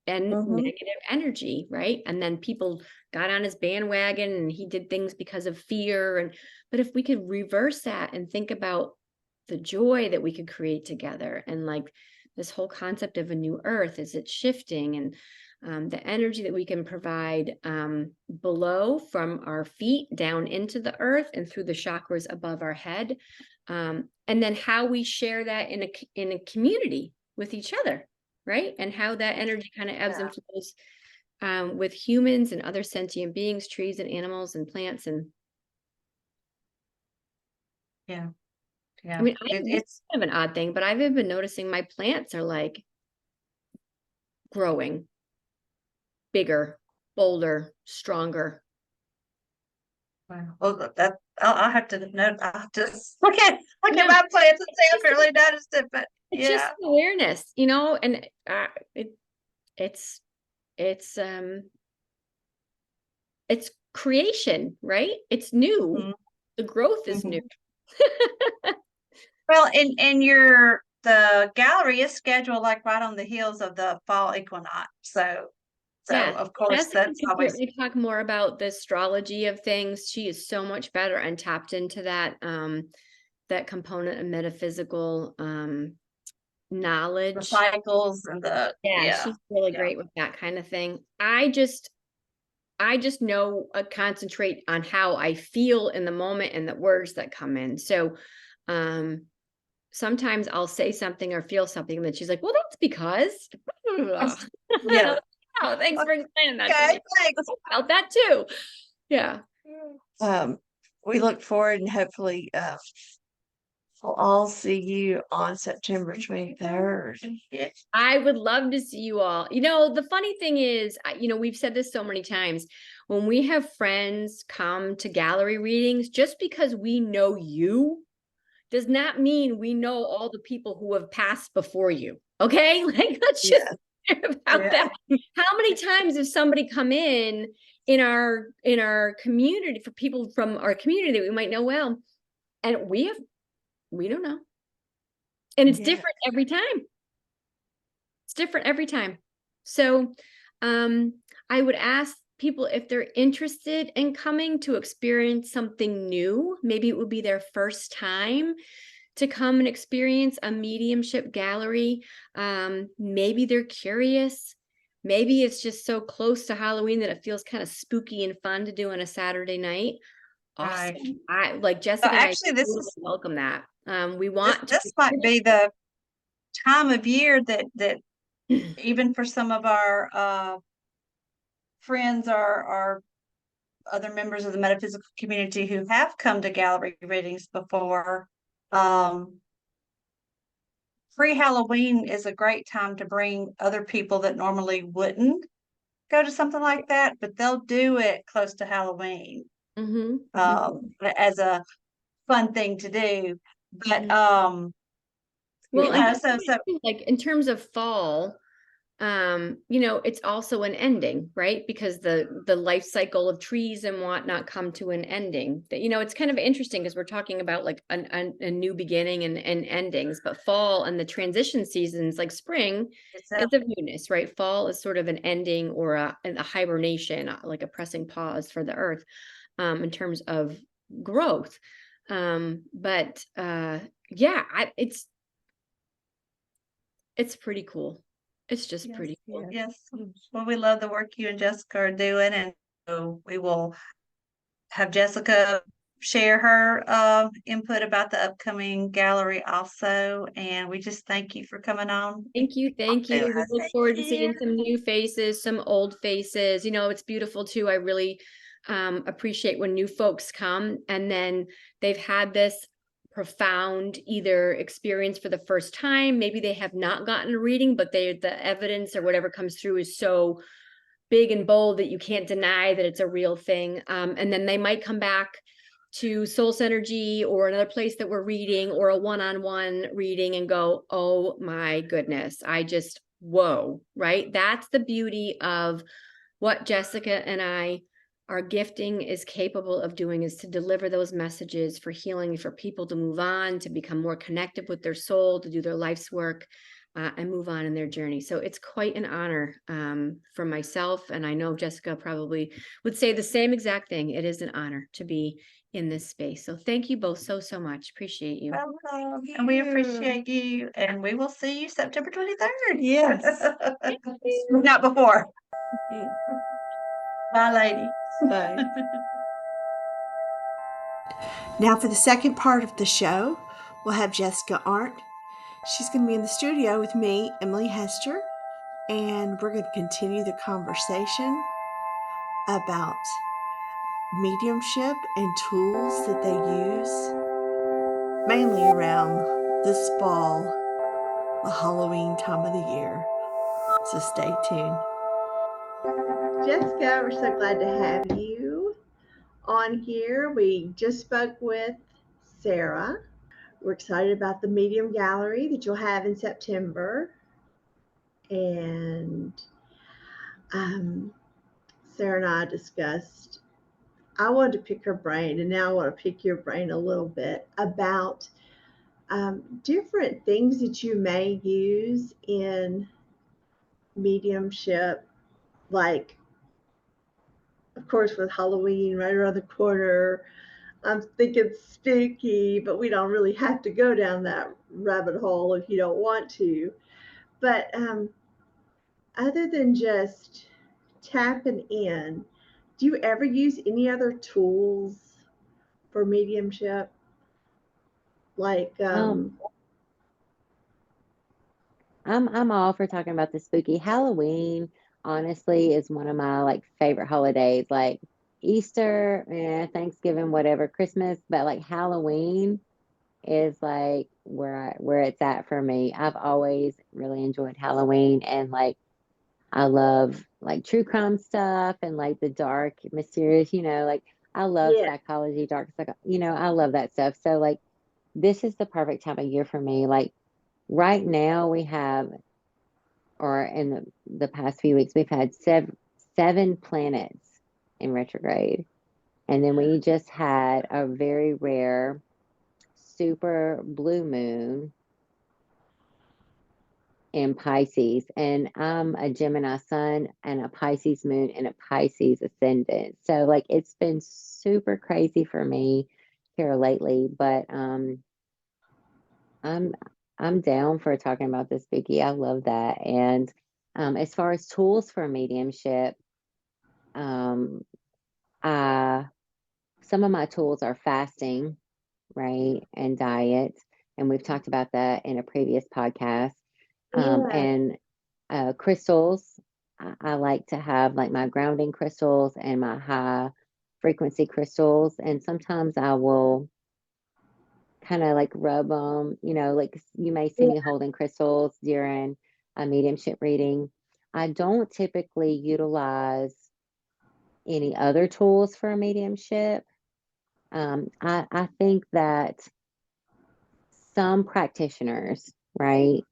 and negative energy, right? And then people got on his bandwagon and he did things because of fear. But if we could reverse that and think about the joy that we could create together, and like this whole concept of a new earth as it's shifting, and the energy that we can provide below from our feet down into the earth and through the chakras above our head, and then how we share that in a community with each other, right? And how that energy kind of ebbs and flows with humans and other sentient beings, trees and animals and plants. And yeah. I mean, it's kind of an odd thing, but I've been noticing my plants are like growing bigger bolder, stronger. Wow. Well, that I'll have to note. I'll have to look at my plants and say I haven't really noticed it, but It's yeah. just awareness, you know, and it's creation, right? It's new. Mhm. The growth is new. Well, and the gallery is scheduled like right on the heels of the fall equinox. So Yeah, of course Jessica that's can always certainly talk more about the astrology of things. She is so much better and tapped into that that component of metaphysical the knowledge. cycles and She's really yeah. great with that kind of thing. I just know concentrate on how I feel in the moment and the words that come in. So sometimes I'll say something or feel something that she's like, well, that's because Yeah. oh, thanks for explaining that to Okay, me. thanks. I felt that too. Yeah. We look forward and hopefully we'll all see you on September 23rd. I would love to see you all. You know, the funny thing is, you know, we've said this so many times. When we have friends come to gallery readings, just because we know you does not mean we know all the people who have passed before you. Okay? Like, let's just about that. How many times has somebody come in our community, for people from our community that we might know well, and we don't know. And it's different every time. It's different every time. So I would ask people if they're interested in coming to experience something new. Maybe it would be their first time to come and experience a mediumship gallery. Maybe they're curious. Maybe it's just so close to Halloween that it feels kind of spooky and fun to do on a Saturday night. Awesome. Right. I like Jessica. So actually, and I totally welcome that. We want this might be the time of year that even for some of our friends or other members of the metaphysical community who have come to gallery readings before, pre-Halloween is a great time to bring other people that normally wouldn't go to something like that, but they'll do it close to Halloween as a fun thing to do. But well, so like in terms of fall, you know, it's also an ending, right? Because the life cycle of trees and whatnot come to an ending. That, you know, it's kind of interesting because we're talking about like a new beginning and endings, but fall and the transition seasons like spring is of newness, right? Fall is sort of an ending or a hibernation, like a pressing pause for the earth in terms of growth. But it's pretty cool. It's just pretty cool. Yes. Well, we love the work you and Jessica are doing, and so we will have Jessica share her input about the upcoming gallery also. And we just thank you for coming on. Thank you. We look forward to seeing some new faces, some old faces. You know, it's beautiful too. I really appreciate when new folks come and then they've had this profound either experience for the first time. Maybe they have not gotten a reading, but the evidence or whatever comes through is so big and bold that you can't deny that it's a real thing. And then they might come back to Soul Synergy or another place that we're reading or a one-on-one reading and go, oh my goodness, whoa, right? That's the beauty of what Jessica and our gifting is capable of doing, is to deliver those messages for healing, for people to move on, to become more connected with their soul, to do their life's work and move on in their journey. So it's quite an honor for myself. And I know Jessica probably would say the same exact thing. It is an honor to be in this space. So thank you both so much. Appreciate you. Welcome. And we appreciate you. And we will see you September 23rd. Yes. Not before. Bye, lady. Bye. Now for the second part of the show, we'll have Jessica Arndt. She's going to be in the studio with me, Emily Hester, and we're going to continue the conversation about mediumship and tools that they use, mainly around this fall, the Halloween time of the year. So stay tuned. Jessica, we're so glad to have you on here. We just spoke with Sarah. We're excited about the Medium Gallery that you'll have in September. And Sarah and I discussed, I wanted to pick her brain, and now I want to pick your brain a little bit about different things that you may use in mediumship, like, of course, with Halloween right around the corner. I'm thinking spooky, but we don't really have to go down that rabbit hole if you don't want to. But other than just tapping in, do you ever use any other tools for mediumship? Like, I'm all for talking about the spooky. Halloween, honestly, is one of my like favorite holidays. Like Easter, Thanksgiving, whatever, Christmas, but like Halloween is like where it's at for me. I've always really enjoyed Halloween, and like I love like true crime stuff and like the dark, mysterious, like I love yeah, psychology, I love that stuff. So like this is the perfect time of year for me. Like right now we have, or in the past few weeks, we've had seven planets in retrograde. And then we just had a very rare super blue moon in Pisces. And I'm a Gemini sun and a Pisces moon and a Pisces ascendant. So like it's been super crazy for me here lately, but I'm down for talking about this, Vicky. I love that. And as far as tools for mediumship, um, some of my tools are fasting, right, and diet, and we've talked about that in a previous podcast. yeah, And crystals, I like to have like my grounding crystals and my high frequency crystals, and sometimes I will kind of like rub them, like you may see yeah, me holding crystals during a mediumship reading. I don't typically utilize any other tools for a mediumship. I think that some practitioners, right?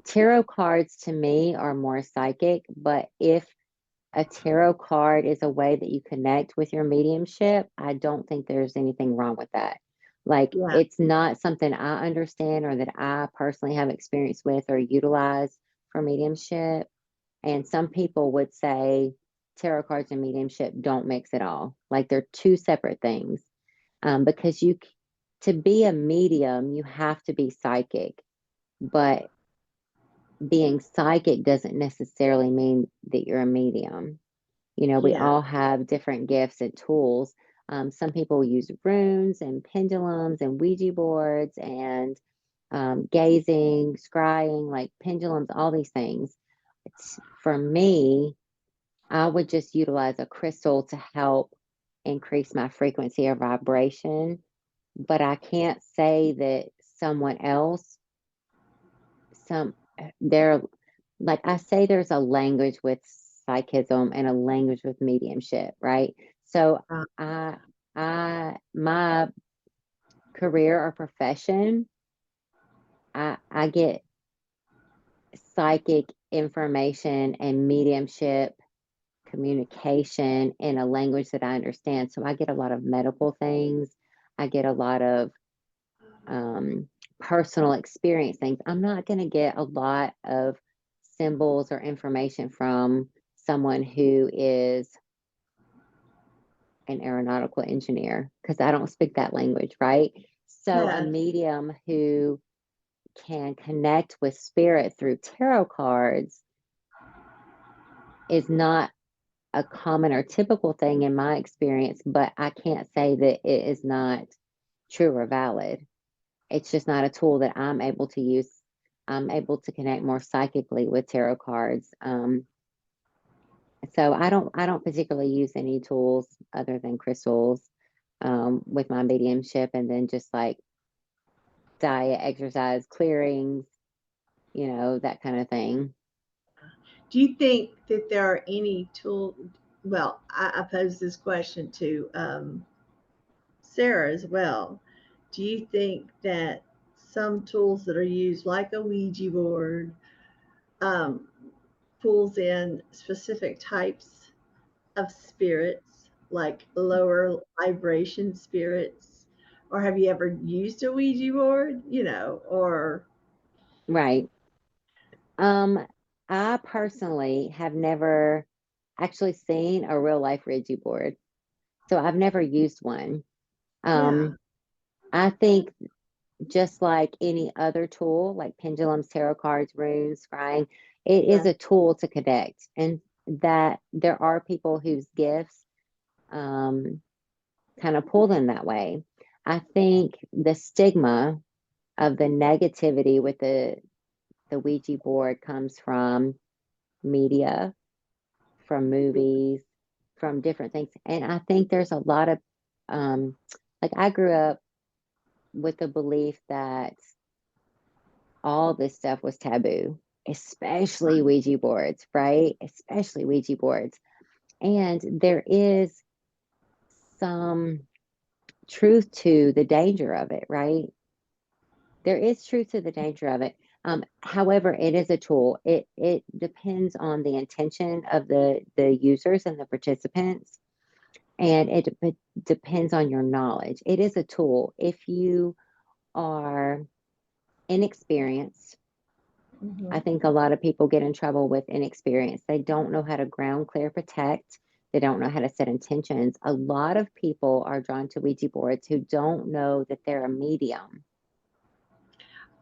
Tarot cards to me are more psychic, but if a tarot card is a way that you connect with your mediumship, I don't think there's anything wrong with that. Like, yeah, it's not something I understand or that I personally have experience with or utilize for mediumship. And some people would say tarot cards and mediumship don't mix at all. Like, they're two separate things. Because to be a medium, you have to be psychic. But being psychic doesn't necessarily mean that you're a medium. We yeah, all have different gifts and tools. Some people use runes and pendulums and Ouija boards and gazing, scrying, like pendulums, all these things. For me, I would just utilize a crystal to help increase my frequency or vibration. But I can't say that someone else, they're like, I say there's a language with psychism and a language with mediumship, right? So uh, my career or profession, I get psychic information and mediumship communication in a language that I understand. So I get a lot of medical things. I get a lot of personal experience things. I'm not going to get a lot of symbols or information from someone who is an aeronautical engineer because I don't speak that language, right? So a yeah, medium who can connect with spirit through tarot cards is not a common or typical thing in my experience, but I can't say that it is not true or valid. It's just not a tool that I'm able to use. I'm able to connect more psychically with tarot cards. So I don't particularly use any tools other than crystals with my mediumship, and then just like diet, exercise, clearings, that kind of thing. Do you think that there are any tools? Well, I pose this question to Sarah as well. Do you think that some tools that are used, like a Ouija board, um, pulls in specific types of spirits, like lower vibration spirits? Or have you ever used a Ouija board, or Right. I personally have never actually seen a real life Ouija board, so I've never used one. yeah, I think just like any other tool, like pendulums, tarot cards, runes, scrying, it is yeah, a tool to connect, and that there are people whose gifts um, kind of pull them that way. I think the stigma of the negativity with the Ouija board comes from media, from movies, from different things. And I think there's a lot of, like, I grew up with the belief that all this stuff was taboo, especially Ouija boards, right? Especially Ouija boards. And there is some truth to the danger of it, right? There is truth to the danger of it. However, it is a tool. It depends on the intention of the users and the participants, and it depends on your knowledge. It is a tool. If you are inexperienced, I mhm. think a lot of people get in trouble with inexperience. They don't know how to ground, clear, protect. They don't know how to set intentions. A lot of people are drawn to Ouija boards who don't know that they're a medium,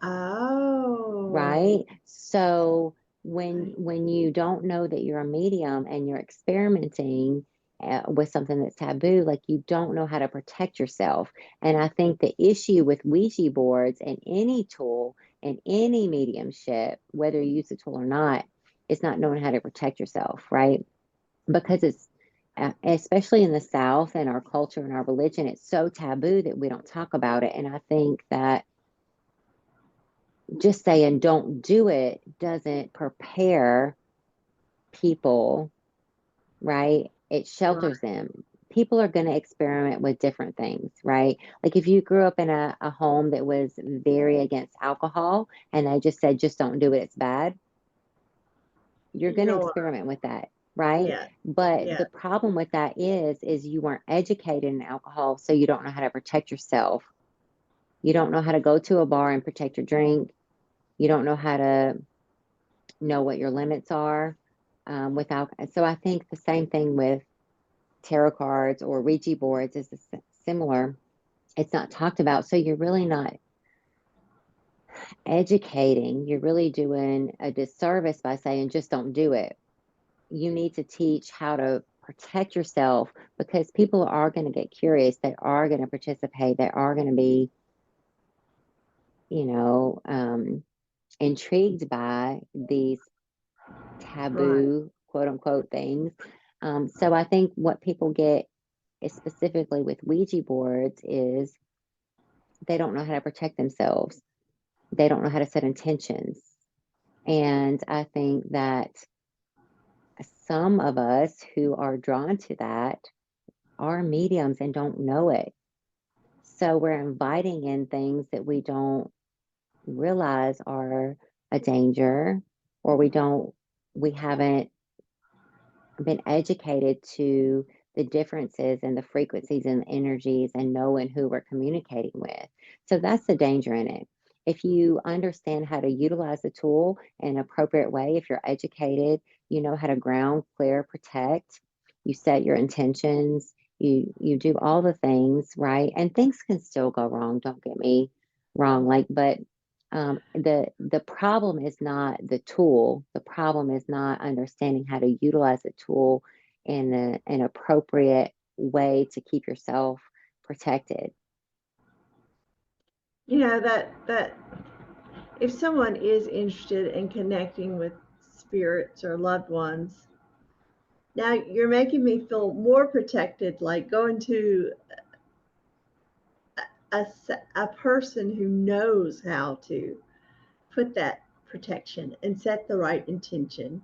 Oh, right? So when you don't know that you're a medium and you're experimenting with something that's taboo, like, you don't know how to protect yourself. And I think the issue with Ouija boards and any tool and any mediumship, whether you use the tool or not, is not knowing how to protect yourself, right? Because it's especially in the South and our culture and our religion, it's so taboo that we don't talk about it. And I think that just saying don't do it doesn't prepare people, right? It right. shelters them. People are going to experiment with different things, right? Like, if you grew up in a home that was very against alcohol and they just said, just don't do it, it's bad, you're You going to don't want, experiment with that, right? yeah, But yeah. the problem with that is you weren't educated in alcohol, so you don't know how to protect yourself. You don't know how to go to a bar and protect your drink. You don't know how to know what your limits are without. So I think the same thing with tarot cards or Ouija boards is similar. It's not talked about. So you're really not educating. You're really doing a disservice by saying just don't do it. You need to teach how to protect yourself, because people are going to get curious. They are going to participate. They are going to be, you know, intrigued by these Right. taboo, quote unquote, things. So I think what people get specifically with Ouija boards is they don't know how to protect themselves. They don't know how to set intentions. And I think that some of us who are drawn to that are mediums and don't know it. So we're inviting in things that we don't realize are a danger, or we haven't been educated to the differences and the frequencies and energies and knowing who we're communicating with. So that's the danger in it. If you understand how to utilize the tool in an appropriate way, if you're educated, you know how to ground, clear, protect, you set your intentions, you do all the things, right? And things can still go wrong, don't get me wrong. Like, but the problem is not the tool. The problem is not understanding how to utilize the tool in an appropriate way to keep yourself protected. That if someone is interested in connecting with spirits or loved ones, now you're making me feel more protected, like going to a, a person who knows how to put that protection and set the right intention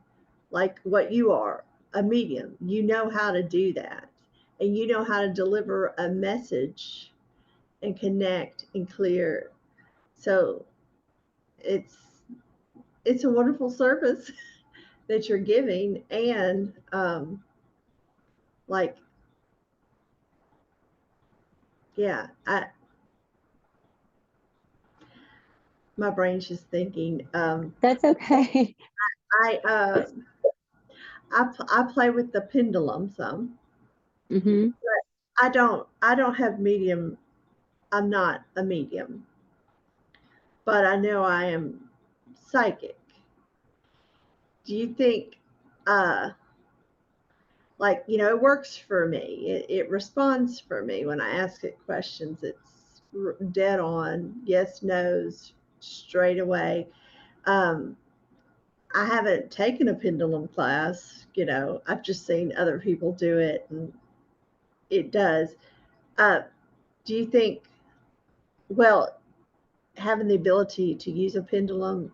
like what you are, a medium. You know how to do that. And you know how to deliver a message and connect and clear. So it's it's a wonderful service that you're giving. And like, yeah, my brain's just thinking. That's okay. I I play with the pendulum some. Hmm. I don't have medium. I'm not a medium, but I know I am psychic. Do you think like, it works for me? It responds for me when I ask it questions. It's dead on, yes, no's, straight away. Um, I haven't taken a pendulum class. I've just seen other people do it, and it does. Uh, do you think, well, having the ability to use a pendulum,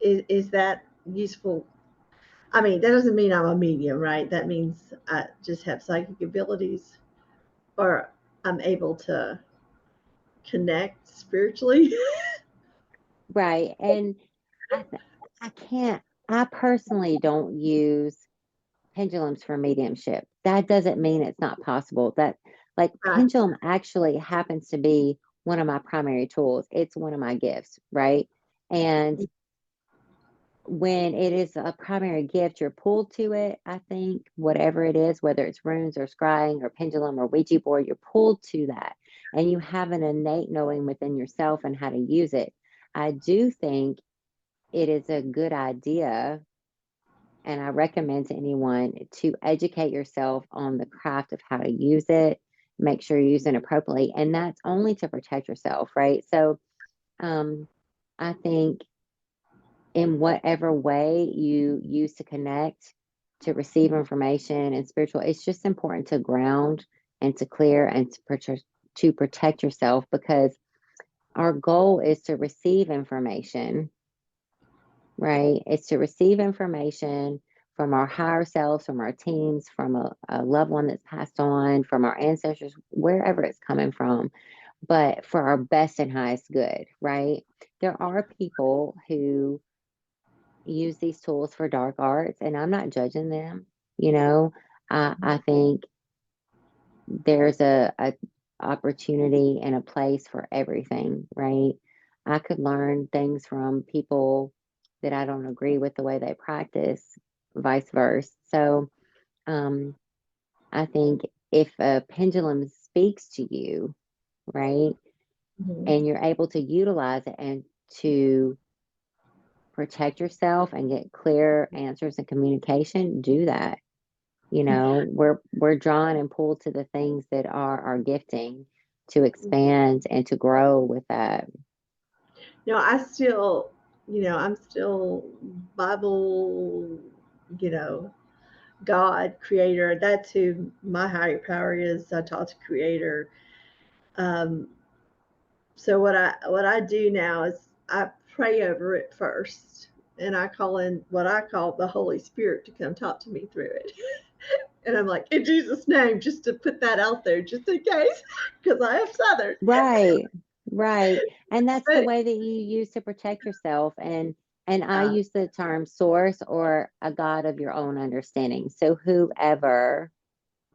is that useful? I mean, that doesn't mean I'm a medium, right? That means I just have psychic abilities, or I'm able to connect spiritually. Right. And I can't, I personally don't use pendulums for mediumship. That doesn't mean it's not possible. That, like, Right. pendulum actually happens to be one of my primary tools. It's one of my gifts, right? And when it is a primary gift, you're pulled to it. I think whatever it is, whether it's runes or scrying or pendulum or Ouija board, you're pulled to that. And you have an innate knowing within yourself and how to use it. I do think it is a good idea, and I recommend to anyone to educate yourself on the craft of how to use it, make sure you're using it appropriately. And that's only to protect yourself, right? So I think in whatever way you use to connect, to receive information and spiritual, it's just important to ground and to clear and to protect yourself, because our goal is to receive information, right? It's to receive information from our higher selves, from our teams, from a loved one that's passed on, from our ancestors, wherever it's coming from, but for our best and highest good, right? There are people who use these tools for dark arts, and I'm not judging them. You know, I think there's a opportunity and a place for everything, right? I could learn things from people that I don't agree with the way they practice, vice versa. So, I think if a pendulum speaks to you, right, Mhm. and you're able to utilize it and to protect yourself and get clear answers and communication, do that. We're drawn and pulled to the things that are our gifting, to expand and to grow with that. No, I'm still Bible, you know, God, creator. That's who my higher power is. I talk to creator. Um, so what I do now is I pray over it first, and I call in what I call the Holy Spirit to come talk to me through it. And I'm like, in Jesus' name, just to put that out there, just in case, because I am Southern. Right, right. And that's the But way that you use to protect yourself. And I uh, use the term source, or a God of your own understanding. So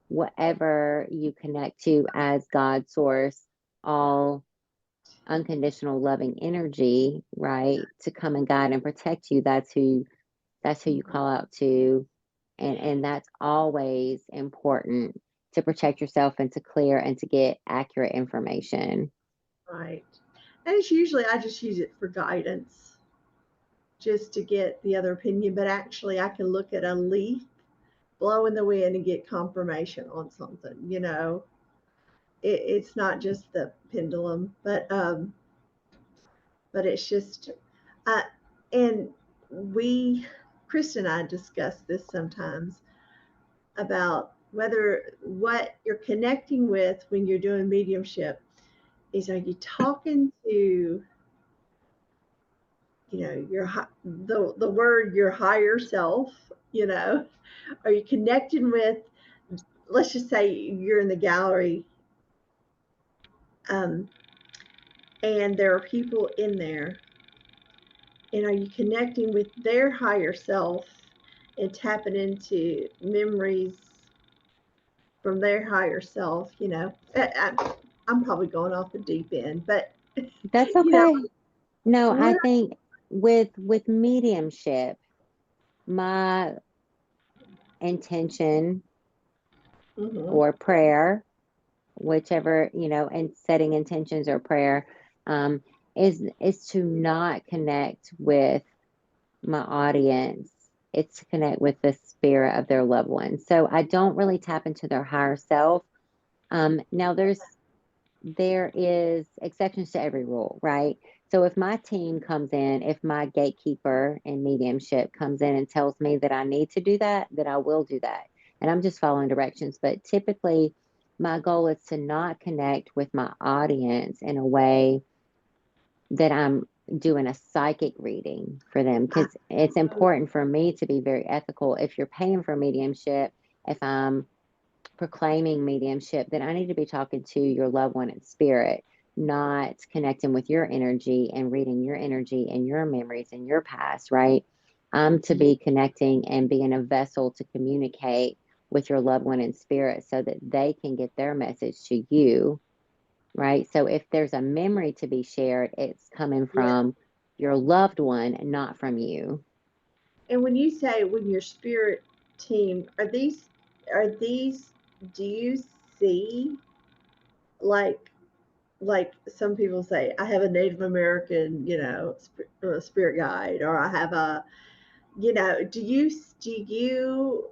whatever you connect to as God's source, all unconditional loving energy, right, to come and guide and protect you, that's who you call out to. And that's always important, to protect yourself and to clear and to get accurate information. right. And it's usually I just use it for guidance, just to get the other opinion. But actually, I can look at a leaf blow in the wind and get confirmation on something. It's not just the pendulum, but it's just, uh, and we, Krista and I discuss this sometimes about whether what you're connecting with when you're doing mediumship is, are you talking to the word your higher self, are you connecting with, let's just say you're in the gallery, um, and there are people in there, and are you connecting with their higher self and tapping into memories from their higher self? I'm probably going off the deep end, but That's you know, okay. No, I what? think with mediumship, my intention Mhm. or prayer, whichever, and setting intentions or prayer, um, is to not connect with my audience. It's to connect with the spirit of their loved one. So I don't really tap into their higher self. Now there is exceptions to every rule, right? So if my team comes in, if my gatekeeper in mediumship comes in and tells me that I need to do that, then I will do that. And I'm just following directions. But typically, my goal is to not connect with my audience in a way that I'm doing a psychic reading for them, because it's important for me to be very ethical. If you're paying for mediumship, if I'm proclaiming mediumship, then I need to be talking to your loved one in spirit, not connecting with your energy and reading your energy and your memories and your past, right? I'm to be connecting and being a vessel to communicate with your loved one in spirit so that they can get their message to you, right? So if there's a memory to be shared, it's coming Yeah. from your loved one, not from you. And when you say when your spirit team, are these do you see, like some people say, I have a Native American, spirit guide, or I have a, do you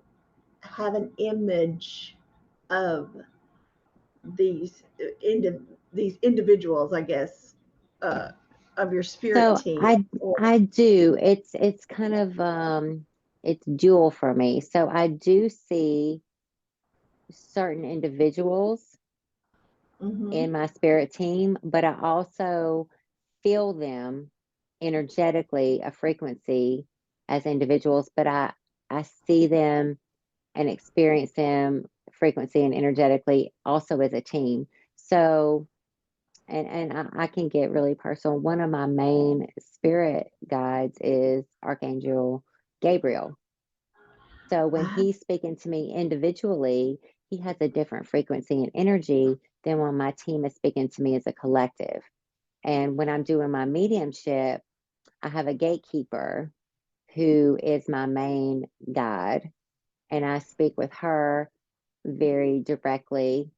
have an image of these these individuals, I guess, uh, of your spirit So team? I do. It's kind of it's dual for me. So I do see certain individuals Mm-hmm. in my spirit team, but I also feel them energetically, a frequency as individuals, but I see them and experience them frequency and energetically also as a team. So and I can get really personal. One of my main spirit guides is Archangel Gabriel. So when he's speaking to me individually, he has a different frequency and energy than when my team is speaking to me as a collective. And when I'm doing my mediumship, I have a gatekeeper who is my main guide, and I speak with her very directly,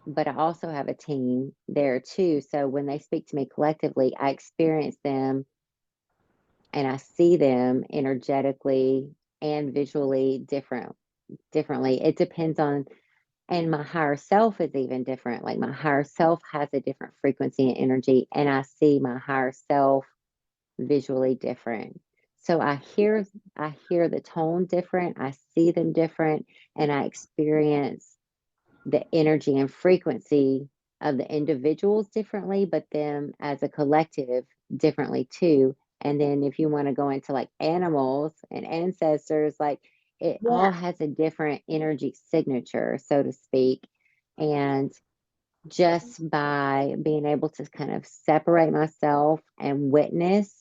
but I also have a team there too. So when they speak to me collectively, I experience them and I see them energetically and visually differently. It depends on, and my higher self is even different. Like my higher self has a different frequency and energy, and I see my higher self visually different. So I hear the tone different, I see them different, and I experience the energy and frequency of the individuals differently, but them as a collective differently too. And then if you want to go into like animals and ancestors, like it Yeah. all has a different energy signature, so to speak. And just by being able to kind of separate myself and witness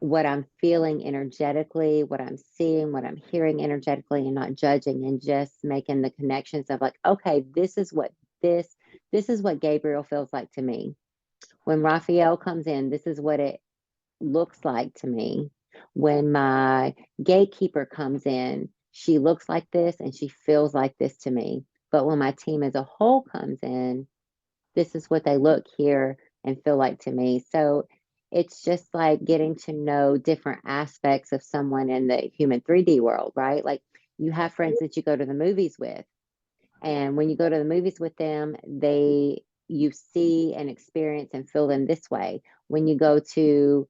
what I'm feeling energetically, what I'm seeing, what I'm hearing energetically, and not judging and just making the connections of like, okay, this this is what Gabriel feels like to me. When Raphael comes in, this is what it looks like to me. When my gatekeeper comes in, she looks like this and she feels like this to me. But when my team as a whole comes in, this is what they look, hear, and feel like to me. So it's just like getting to know different aspects of someone in the human 3D world, right? Like you have friends that you go to the movies with, and when you go to the movies with them, you see and experience and feel them this way. When you go to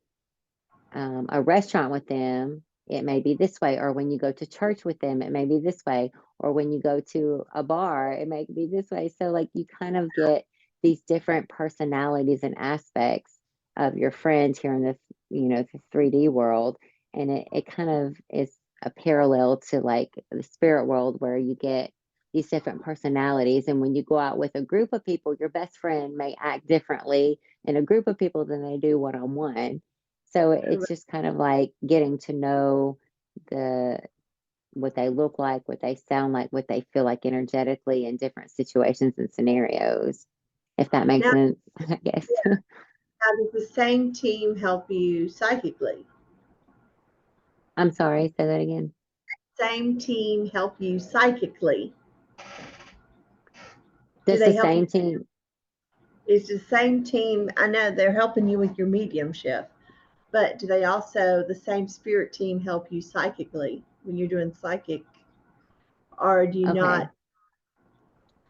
a restaurant with them, it may be this way, or when you go to church with them, it may be this way, or when you go to a bar, it may be this way. So, like, you kind of get these different personalities and aspects of your friends here in this, the 3D world. And it kind of is a parallel to like the spirit world where you get these different personalities. And when you go out with a group of people, your best friend may act differently in a group of people than they do one-on-one. So it's just kind of like getting to know what they look like, what they sound like, what they feel like energetically in different situations and scenarios, if that makes Now, sense, I guess. how does the same team help you psychically? I'm sorry, say that again. Same team help you psychically? Do Does they the help you? same team? Is the same team? I know they're helping you with your mediumship, but do they also, the same spirit team, help you psychically when you're doing psychic, or do you Okay. not?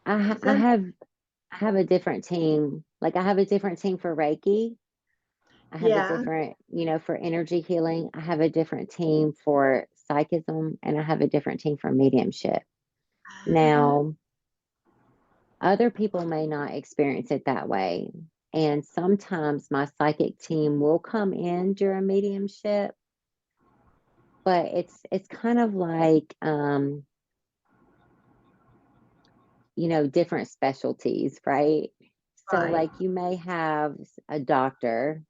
I Some, have a different team. Like I have a different team for Reiki. I have a yeah. different, for energy healing. I have a different team for psychism, and I have a different team for mediumship. Now, other people may not experience it that way. And sometimes my psychic team will come in during mediumship, but it's kind of like different specialties, right? So Right. like you may have a doctor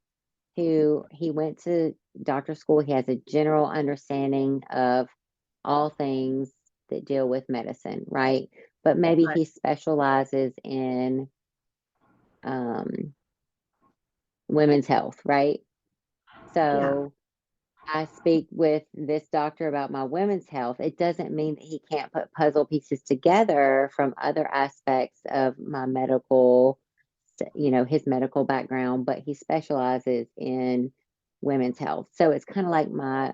who he went to doctor school, he has a general understanding of all things that deal with medicine, right? But maybe Right. he specializes in um, women's health, right? Yeah. So I speak with this doctor about my women's health. It doesn't mean that he can't put puzzle pieces together from other aspects of my medical, his medical background, but he specializes in women's health. So it's kind of like my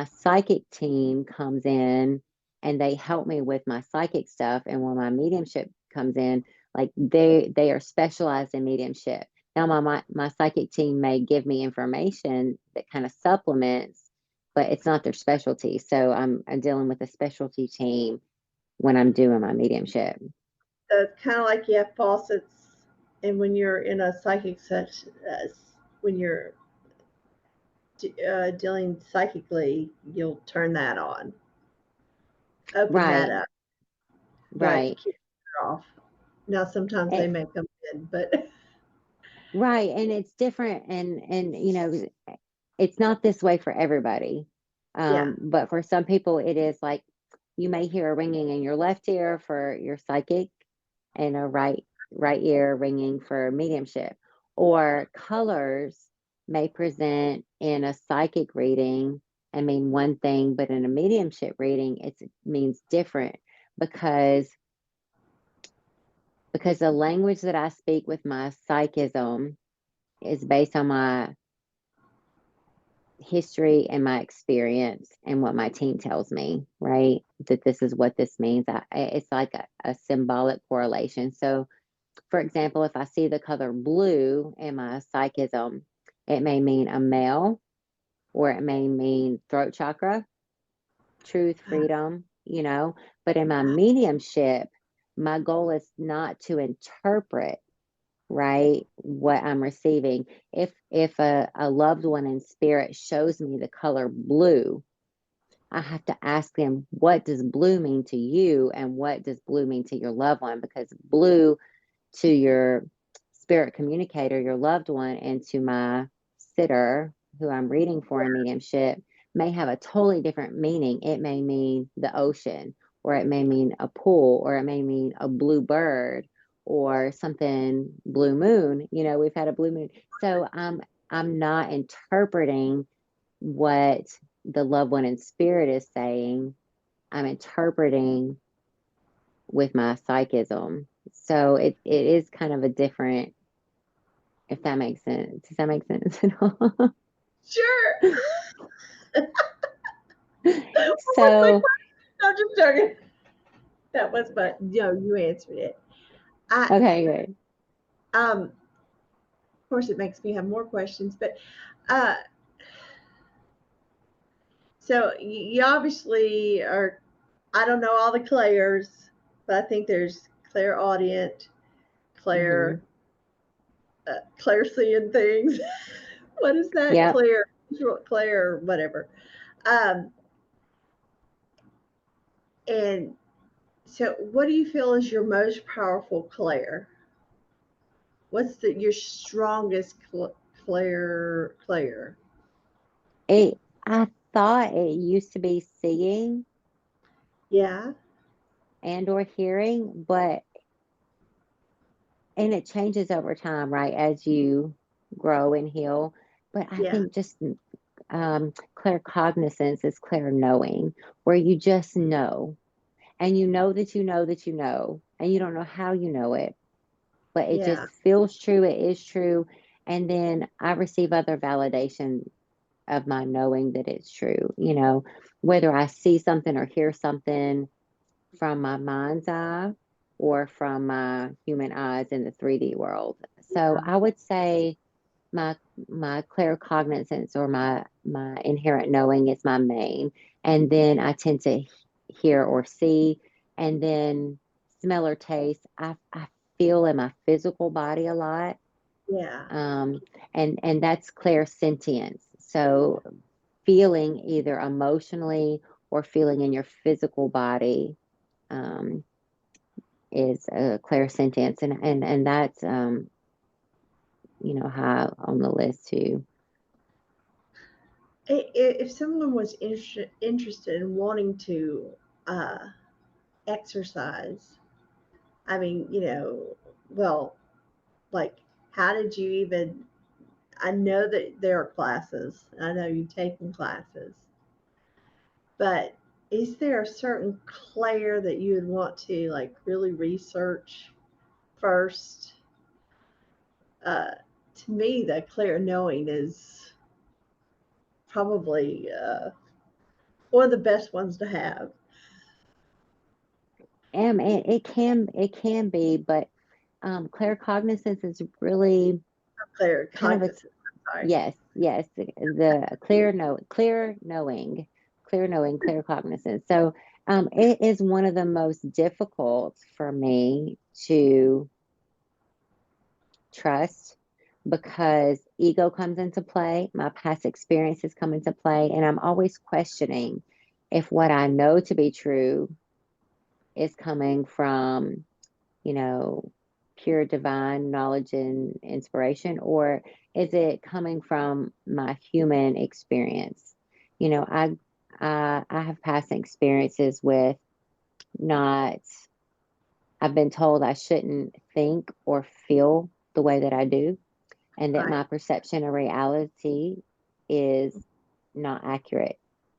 psychic team comes in and they help me with my psychic stuff. And when my mediumship comes in, like they are specialized in mediumship. Now my psychic team may give me information that kind of supplements, but it's not their specialty. So I'm dealing with a specialty team when I'm doing my mediumship. So it's kind of like you have faucets, and when you're in a psychic such as when you're dealing psychically, you'll turn that on, open that Right, up, but right. keep it off. Now, sometimes they And, may come in, but right. And it's different and it's not this way for everybody. yeah, But for some people it is like you may hear a ringing in your left ear for your psychic and a right ear ringing for mediumship, or colors may present in a psychic reading and mean one thing, but in a mediumship reading it means different because the language that I speak with my psychism is based on my history and my experience and what my team tells me, right? That this is what this means. It's like a symbolic correlation. So, for example, if I see the color blue in my psychism, it may mean a male, or it may mean throat chakra, truth, freedom, But in my mediumship, my goal is not to interpret, right, what I'm receiving. If a loved one in spirit shows me the color blue, I have to ask them, what does blue mean to you, and what does blue mean to your loved one? Because blue to your spirit communicator, your loved one, and to my sitter who I'm reading for in mediumship may have a totally different meaning. It may mean the ocean, or it may mean a pool, or it may mean a blue bird, or something blue moon. We've had a blue moon. So I'm not interpreting what the loved one in spirit is saying. I'm interpreting with my psychism. So it is kind of a different, if that makes sense. Does that make sense at all? sure. What's my So, question? I'm just joking. That was, but you answered it. I okay, good. Of course, it makes me have more questions, but uh, so you obviously are. I don't know all the clairs, but I think there's clairaudient, Hmm. clair clairseeing things. What is that? Yep. Claire, whatever. Um, and so, what do you feel is your most powerful Claire? What's your strongest Claire? I thought it used to be seeing Yeah, and or hearing, and it changes over time, right? As you grow and heal. But I yeah, think just claircognizance is clear knowing, where you just know, and you know that you know that you know, and you don't know how you know it, but it just yeah, feels true. It is true. And then I receive other validation of my knowing that it's true, whether I see something or hear something from my mind's eye or from my human eyes in the 3D world. So yeah, I would say my my claircognizance or my inherent knowing is my main, and then I tend to hear or see, and then smell or taste. I feel in my physical body a lot, yeah. and that's clairsentience. So feeling either emotionally or feeling in your physical body um, is a clairsentience, and that's high on the list too. If someone was interested in wanting to uh, exercise, I mean, well, like, how did you even? I know that there are classes. I know you've taken classes, but is there a certain Claire that you would want to like really research first? Uh, to me, the Claire knowing is probably one of the best ones to have. It can be, but claircognizance is really Claire kind of a cognizant. Sorry. yes, the clear knowing, clear cognizance. So it is one of the most difficult for me to trust because ego comes into play, my past experiences come into play, and I'm always questioning if what I know to be true is coming from, you know, pure divine knowledge and inspiration, or is it coming from my human experience? I have past experiences with not. I've been told I shouldn't think or feel the way that I do, and that Right. my perception of reality is not accurate,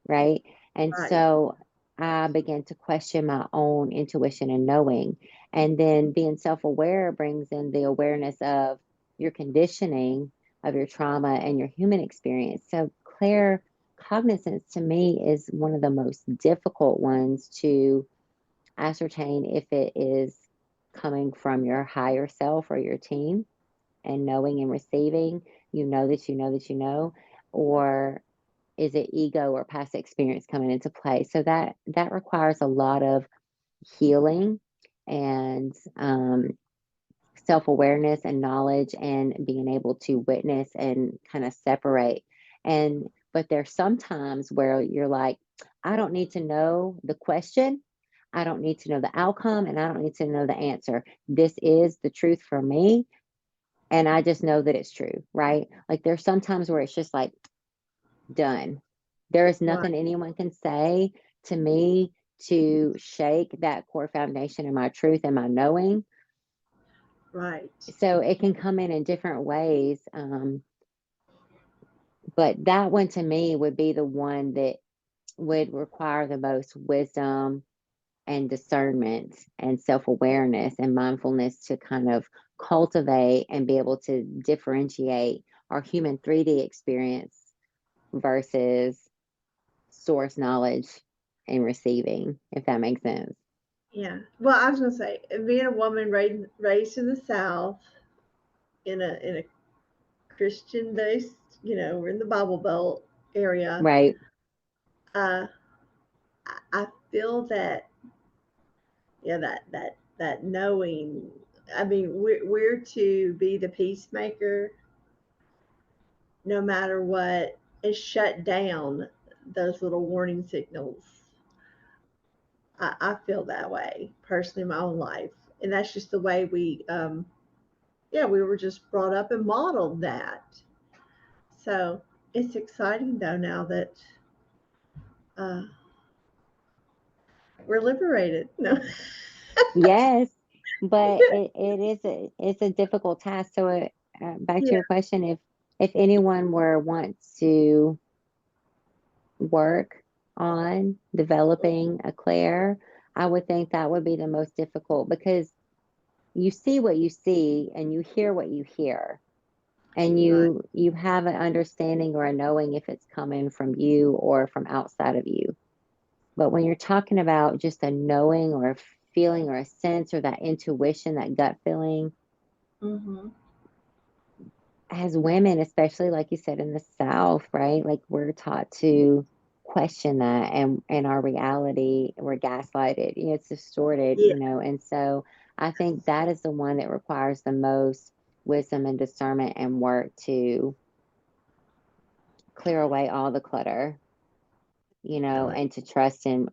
right? And Right. so I began to question my own intuition and knowing. And then being self aware brings in the awareness of your conditioning, of your trauma, and your human experience. So, clear cognizance to me is one of the most difficult ones to ascertain if it is coming from your higher self or your team and knowing and receiving, you know that you know that you know, or is it ego or past experience coming into play? So that requires a lot of healing and self-awareness and knowledge and being able to witness and kind of separate. And but there's sometimes where you're like, I don't need to know the question, I don't need to know the outcome, and I don't need to know the answer. This is the truth for me, and I just know that it's true, right? Like there's sometimes where it's just like done. There is Right. nothing anyone can say to me to shake that core foundation of my truth and my knowing. Right. So it can come in different ways. But that one to me would be the one that would require the most wisdom and discernment and self awareness and mindfulness to kind of cultivate and be able to differentiate our human 3D experience versus source knowledge and receiving, if that makes sense. Yeah. Well, I was gonna say, being a woman raised in the South in a Christian based, we're in the Bible Belt area. Right. Uh, I feel that, yeah, that knowing. I mean, we're to be the peacemaker no matter what, and shut down those little warning signals. I feel that way personally in my own life. And that's just the way yeah, we were just brought up and modeled that. So it's exciting though now that uh, we're liberated. No. Yes, but it's a difficult task. So back to Yeah. your question, if anyone wants to work on developing a Claire, I would think that would be the most difficult because you see what you see and you hear what you hear, and you have an understanding or a knowing if it's coming from you or from outside of you. But when you're talking about just a knowing or a feeling or a sense or that intuition, that gut feeling, Mm-hmm. as women, especially like you said in the South, right? Like we're taught to question that, and our reality, we're gaslighted, it's distorted, Yeah. and so I think that is the one that requires the most wisdom and discernment and work to clear away all the clutter, and to trust in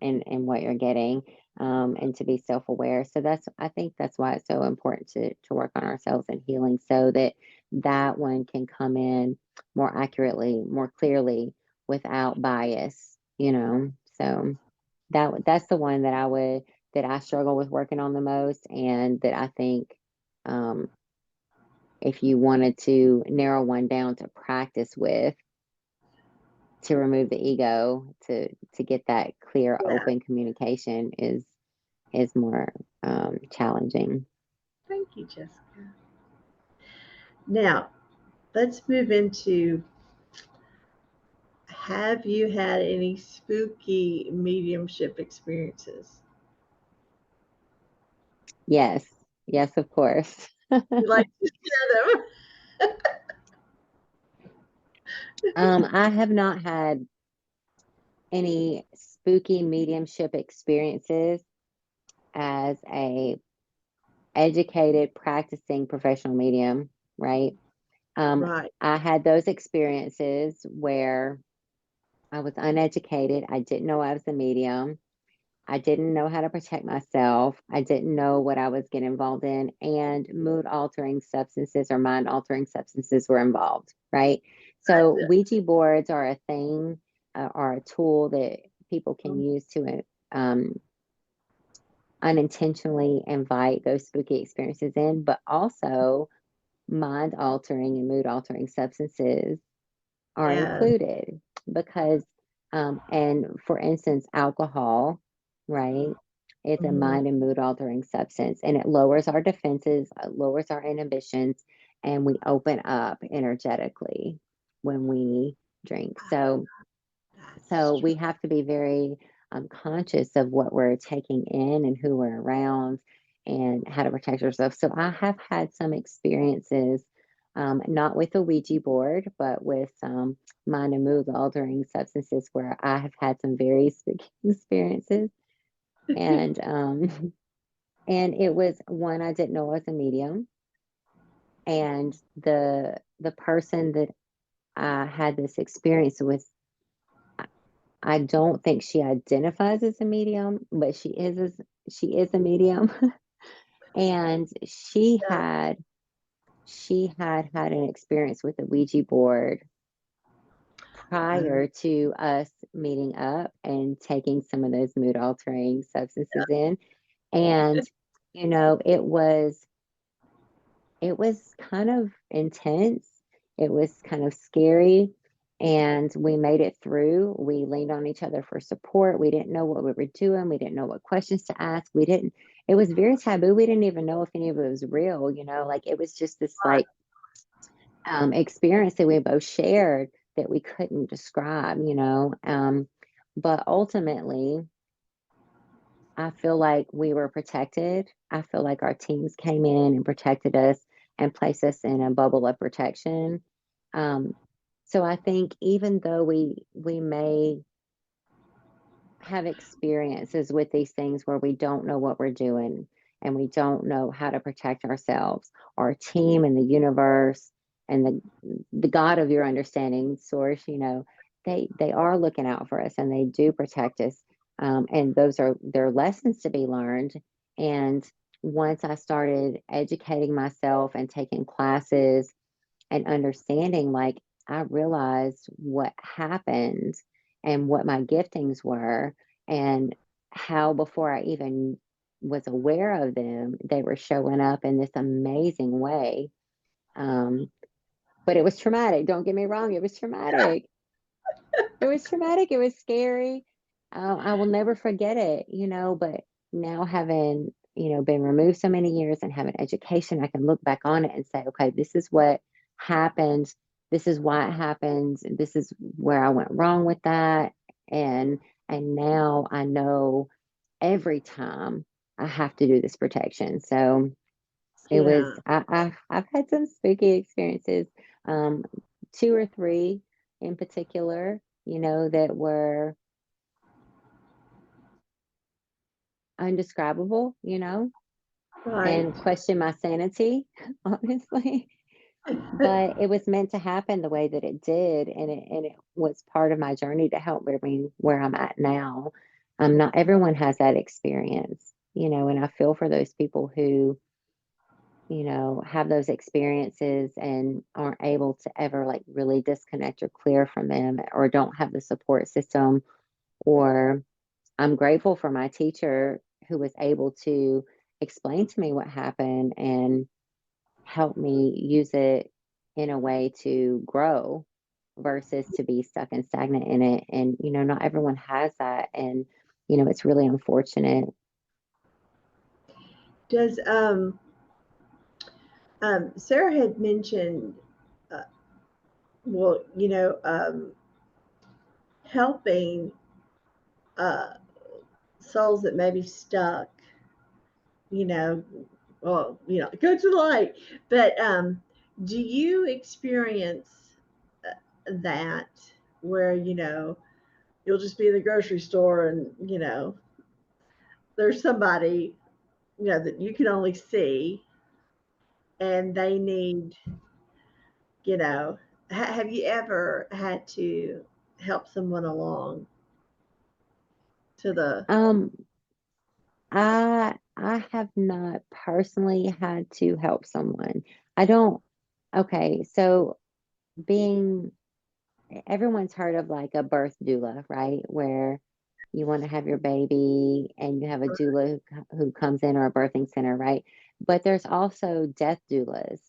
what you're getting, and to be self-aware. So I think that's why it's so important to work on ourselves and healing so that that one can come in more accurately, more clearly, without bias. So that's the one that I struggle with working on the most, and that I think, um, if you wanted to narrow one down to practice with, to remove the ego, to get that clear, Yeah. open communication is more challenging. Thank you, Jessica. Now, let's move into, have you had any spooky mediumship experiences? Yes, yes, of course. You like to share them? I have not had any spooky mediumship experiences as a educated practicing professional medium, right? Right. I had those experiences where I was uneducated. I didn't know I was a medium. I didn't know how to protect myself. I didn't know what I was getting involved in, and mood altering substances or mind altering substances were involved, right? So, Gotcha. Ouija boards are a thing, are a tool that people can use to unintentionally invite those spooky experiences in, but also mind altering and mood altering substances are Yes. included because, and for instance, alcohol, right? It's a Mhm. mind and mood altering substance, and it lowers our defenses, lowers our inhibitions, and we open up energetically when we drink. So That's true. we have to be very conscious of what we're taking in and who we're around and how to protect ourselves. So I have had some experiences, not with a Ouija board, but with mind and mood altering substances where I have had some very spooky experiences. And and it was one, I didn't know I was a medium. And the person that I had this experience with, I don't think she identifies as a medium, but she is a medium. And Yeah. she had an experience with the Ouija board Oh, prior to us meeting up and taking some of those mood altering substances in. And it was kind of intense. It was kind of scary. And we made it through. We leaned on each other for support. We didn't know what we were doing. We didn't know what questions to ask. It was very taboo. We didn't even know if any of it was real, like it was just this like experience that we both shared that we couldn't describe. But ultimately, I feel like we were protected. I feel like our teams came in and protected us and placed us in a bubble of protection. Um, so I think even though we may have experiences with these things where we don't know what we're doing, and we don't know how to protect ourselves, our team and the universe and the God of your understanding, source, they are looking out for us and they do protect us. And those are their lessons to be learned. And once I started educating myself and taking classes and understanding, like, I realized what happened and what my giftings were, and how before I even was aware of them, they were showing up in this amazing way. But it was traumatic. Don't get me wrong, it was traumatic. It was traumatic. It was scary. I will never forget it, but now having, been removed so many years and having education, I can look back on it and say, okay, this is what happened. This is why it happened. This is where I went wrong with that. And now I know every time I have to do this protection. So it was, Yeah. I've had some spooky experiences, um, 2 or 3 in particular, that were undescribable, Right. and question my sanity, honestly. But it was meant to happen the way that it did, and it was part of my journey to help me where I'm at now. Not everyone has that experience, and I feel for those people who, have those experiences and aren't able to ever like really disconnect or clear from them, or don't have the support system. Or I'm grateful for my teacher who was able to explain to me what happened and help me use it in a way to grow versus to be stuck and stagnant in it. And, not everyone has that. And, it's really unfortunate. Does Sarah had mentioned, uh, well, helping uh souls that may be stuck, you know, well, go to the light. But do you experience that where, you'll just be in the grocery store and, there's somebody, that you can only see and they need, you know, have you ever had to help someone along to the, Um, I have not personally had to help someone. I don't, okay, so being everyone's heard of like a birth doula, right? Where you want to have your baby and you have a doula who comes in, or a birthing center, right? But there's also death doulas correct?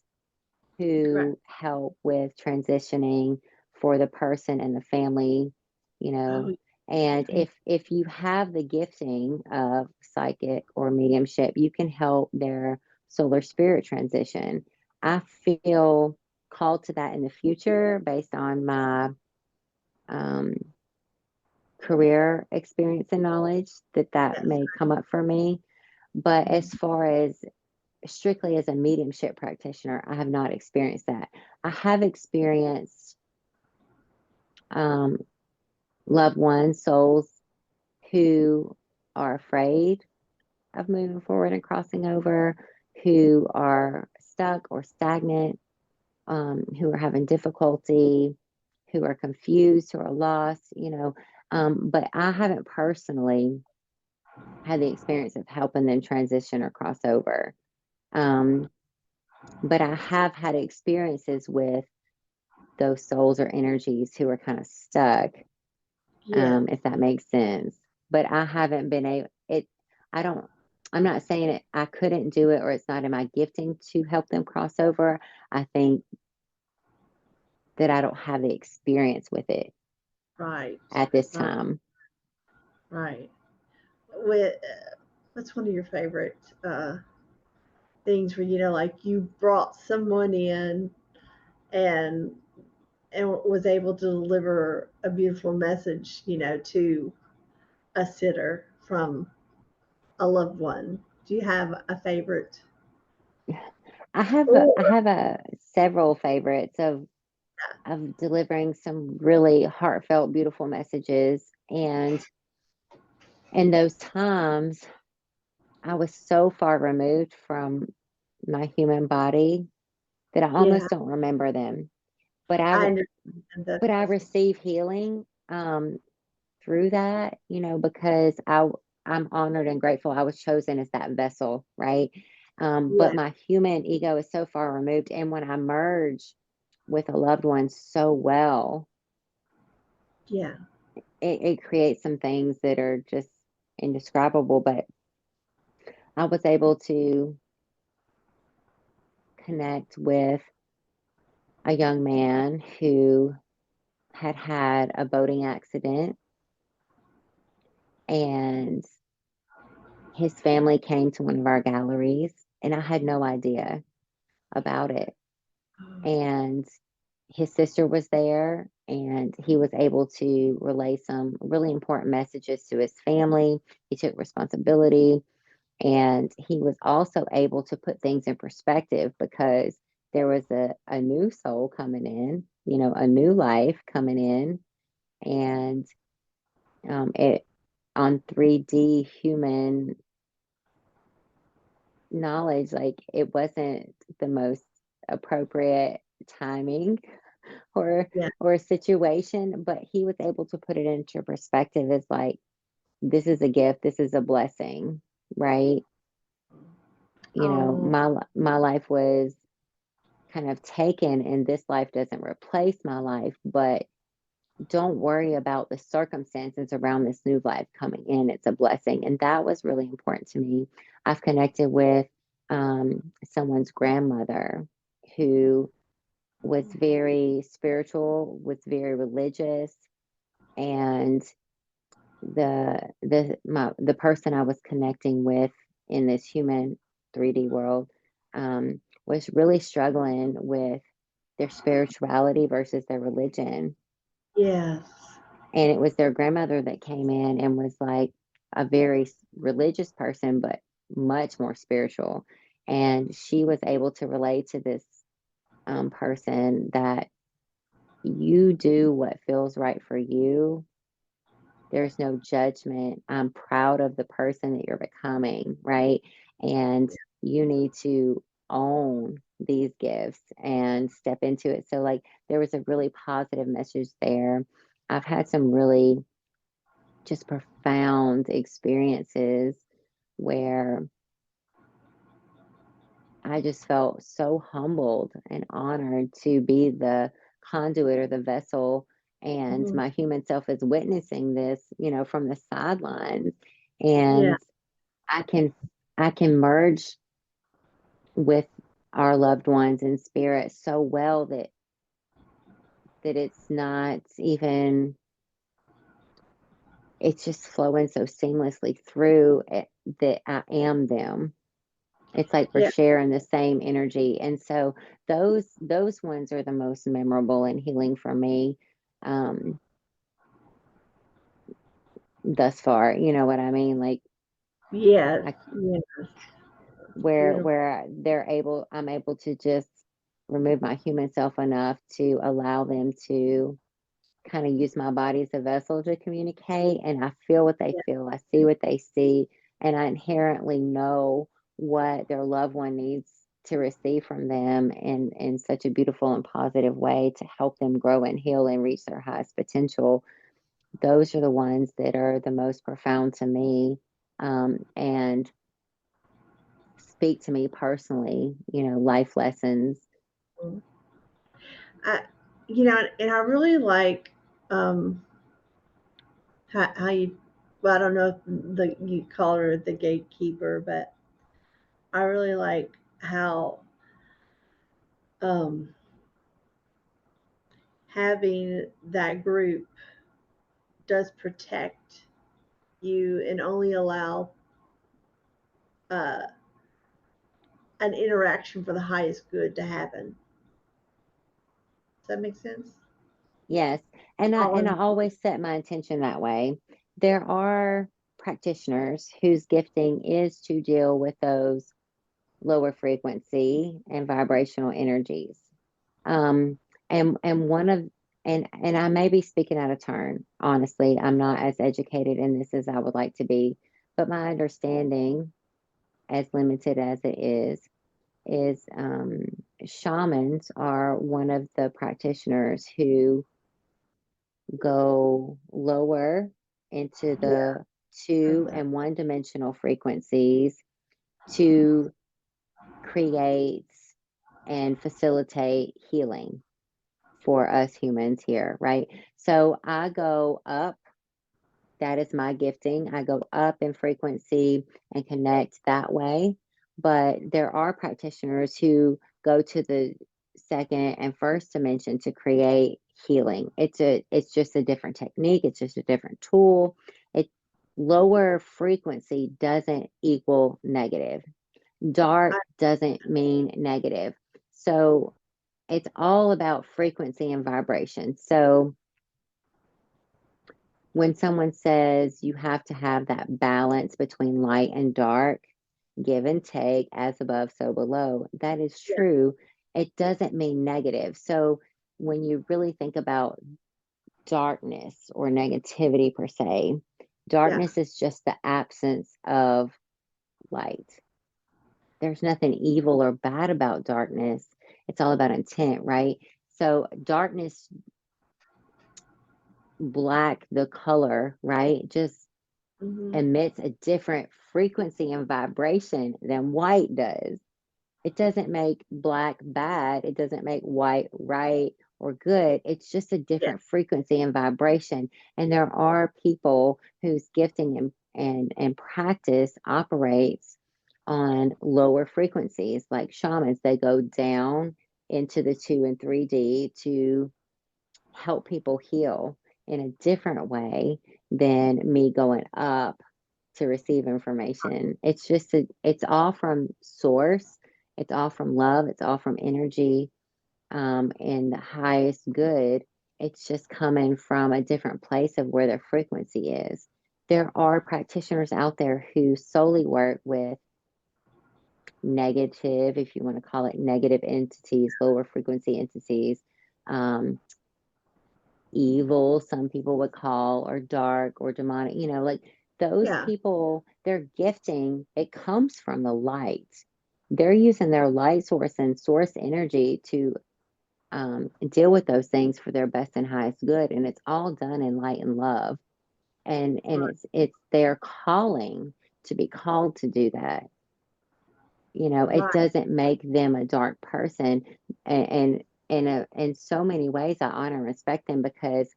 who help with transitioning for the person and the family, you Oh, know. And if you have the gifting of psychic or mediumship, you can help their solar spirit transition. I feel called to that in the future based on my um, career experience and knowledge, that yes. may come up for me. But as far as strictly as a mediumship practitioner, I have not experienced that. I have experienced um, loved ones, souls who are afraid of moving forward and crossing over, who are stuck or stagnant, who are having difficulty, who are confused, who are lost. But I haven't personally had the experience of helping them transition or cross over. Um, but I have had experiences with those souls or energies who are kind of stuck, Yes. if that makes sense. But I haven't been able, I don't, I'm not saying it, I couldn't do it or it's not in my gifting to help them cross over. I think that I don't have the experience with it Right. at this Right. time. Right. With what's one of your favorite things where, like you brought someone in and was able to deliver a beautiful message, to a sitter from a loved one? Do you have a favorite? I have a several favorites of delivering some really heartfelt, beautiful messages. And in those times, I was so far removed from my human body that I Yeah, almost don't remember them. But I understand that. I receive healing through that, you know, because I'm honored and grateful I was chosen as that vessel, right? Yeah, But my human ego is so far removed, and when I merge with a loved one so well, yeah, it creates some things that are just indescribable. But I was able to connect with a young man who had had a boating accident, and his family came to one of our galleries, and I had no idea about it. And his sister was there, and he was able to relay some really important messages to his family. He took responsibility, and he was also able to put things in perspective because there was a new soul coming in, you know, a new life coming in. And it on 3D human knowledge, like it wasn't the most appropriate timing yeah. or situation, but he was able to put it into perspective as like, this is a gift, this is a blessing, right? You know, Oh, my life was kind of taken, and this life doesn't replace my life, but don't worry about the circumstances around this new life coming in. It's a blessing. And that was really important to me. I've connected with someone's grandmother who was very spiritual, was very religious, and the person I was connecting with in this human 3D world was really struggling with their spirituality versus their religion. yes. And it was their grandmother that came in and was like a very religious person, but much more spiritual. And she was able to relate to this person that you do what feels right for you. There's no judgment. I'm proud of the person that you're becoming, right? And you need to own these gifts and step into it. So, like, there was a really positive message there. I've had some really just profound experiences where I just felt so humbled and honored to be the conduit or the vessel. And Mhm. my human self is witnessing this, you know, from the sidelines. Yeah, And I can I can merge with our loved ones in spirit so well that it's not even, it's just flowing so seamlessly through it, that I am them. It's like we're yeah, sharing the same energy. And so those ones are the most memorable and healing for me um thus far. You know what I mean? Like yes, I, yes. where Beautiful. I'm able to just remove my human self enough to allow them to kind of use my body as a vessel to communicate, and I feel what they Yeah, feel, I see what they see, and I inherently know what their loved one needs to receive from them in such a beautiful and positive way to help them grow and heal and reach their highest potential. Those are the ones that are the most profound to me, and speak to me personally, you know, life lessons. mm. I, and I really like um how you. Well, I don't know if you call her the gatekeeper, but I really like how um having that group does protect you and only allow uh, an interaction for the highest good to happen. Does that make sense? Yes, All and in, I always set my intention that way. There are practitioners whose gifting is to deal with those lower frequency and vibrational energies. Um, and one of and I may be speaking out of turn. Honestly, I'm not as educated in this as I would like to be, but my understanding as limited as it is shamans are one of the practitioners who go lower into the 2 and 1 dimensional frequencies to create and facilitate healing for us humans here, right? So I go up. That is my gifting. I go up in frequency and connect that way. But there are practitioners who go to the 2nd and 1st dimension to create healing. It's just a different technique. It's just a different tool. It lower frequency doesn't equal negative. Dark doesn't mean negative. So it's all about frequency and vibration. So when someone says you have to have that balance between light and dark, give and take, as above, so below, that is true. It doesn't mean negative. So when you really think about darkness or negativity per se, darkness is just the absence of light. There's nothing evil or bad about darkness. It's all about intent, right? So darkness, black, the color, right, just emits a different frequency and vibration than white does. It doesn't make black bad. It doesn't make white right or good. It's just a different frequency and vibration. And there are people whose gifting and practice operates on lower frequencies, like shamans. They go down into the 2 and 3D to help people heal in a different way than me going up to receive information. It's all from source. It's all from love. It's all from energy, and the highest good. It's just coming from a different place of where their frequency is. There are practitioners out there who solely work with negative, if you want to call it negative entities, lower frequency entities, evil, some people would call, or dark or demonic, like those people, their gifting, it comes from the light. They're using their light source and source energy to deal with those things for their best and highest good. And it's all done in light and love. And it's their calling to be called to do that. It doesn't make them a dark person. And in so many ways, I honor and respect them because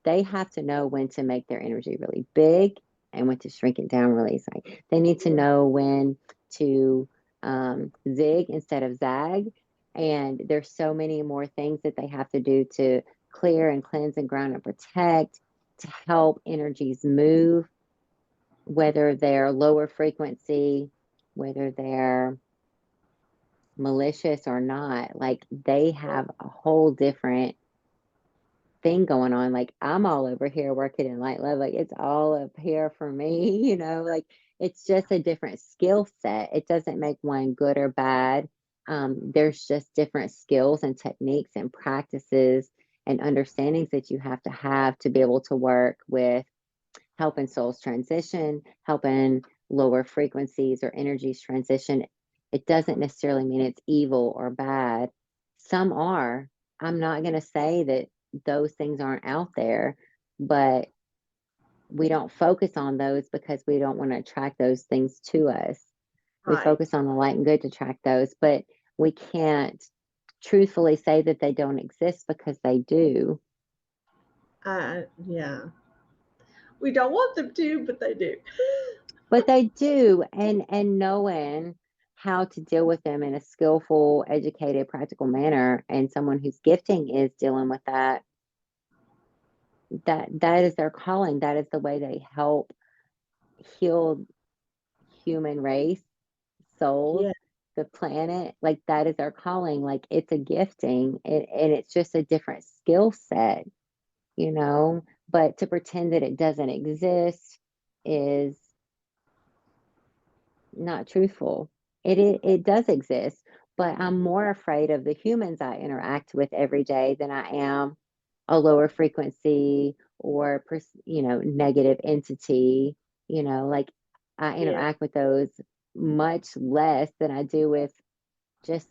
they have to know when to make their energy really big and when to shrink it down really small. They need to know when to zig instead of zag. And there's so many more things that they have to do to clear and cleanse and ground and protect, to help energies move, whether they're lower frequency, whether they're malicious or not. Like, they have a whole different thing going on. Like, I'm all over here working in light love. Like, it's all up here for me, like it's just a different skill set. It doesn't make one good or bad. There's just different skills and techniques and practices and understandings that you have to be able to work with helping souls transition, helping lower frequencies or energies transition. It doesn't necessarily mean it's evil or bad. Some are. I'm not going to say that those things aren't out there, but we don't focus on those because we don't want to attract those things to us. We focus on the light and good to attract those, but we can't truthfully say that they don't exist because they do. Yeah. We don't want them to, but they do. But they do, and knowing how to deal with them in a skillful, educated, practical manner, and someone whose gifting is dealing with that is their calling. That is the way they help heal human race, souls, the planet. Like, that is their calling. Like, it's a gifting, and it's just a different skill set, but to pretend that it doesn't exist is not truthful. It does exist, but I'm more afraid of the humans I interact with every day than I am a lower frequency or negative entity. Like, I interact with those much less than I do with just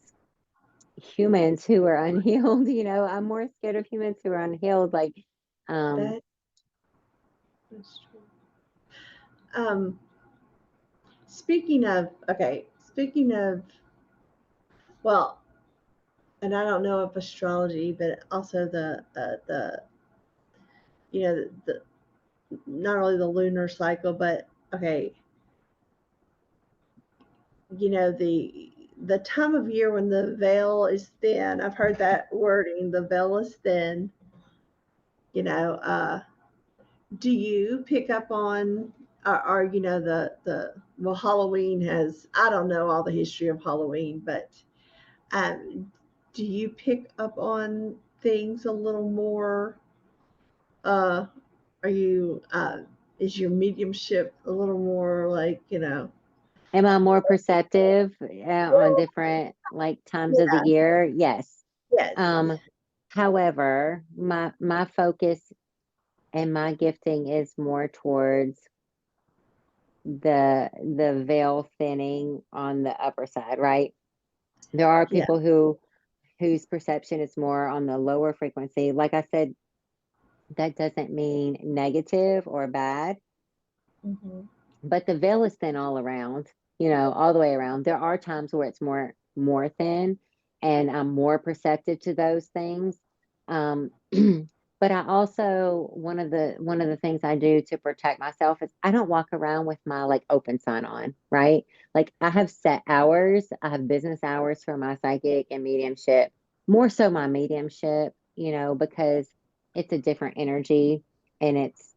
humans who are unhealed. I'm more scared of humans who are unhealed. Like, That, that's true. Speaking of, well, and I don't know of astrology, but also the the not only the lunar cycle, but okay, the time of year when the veil is thin. I've heard that wording. The veil is thin. You know, do you pick up on, or the well, Halloween has, I don't know all the history of Halloween, but do you pick up on things a little more? Uh, are you is your mediumship a little more like am I more perceptive on different like times of the yeah, year? Yes. yes, However, my focus and my gifting is more towards the veil thinning on the upper side, right? There are yeah, people whose perception is more on the lower frequency. Like I said, that doesn't mean negative or bad, hmm, but the veil is thin all around, all the way around. There are times where it's more thin, and I'm more perceptive to those things. Um, but I also one of the things I do to protect myself is I don't walk around with my like open sign on, right? Like I have set hours, I have business hours for my psychic and mediumship, more so my mediumship, because it's a different energy, and it's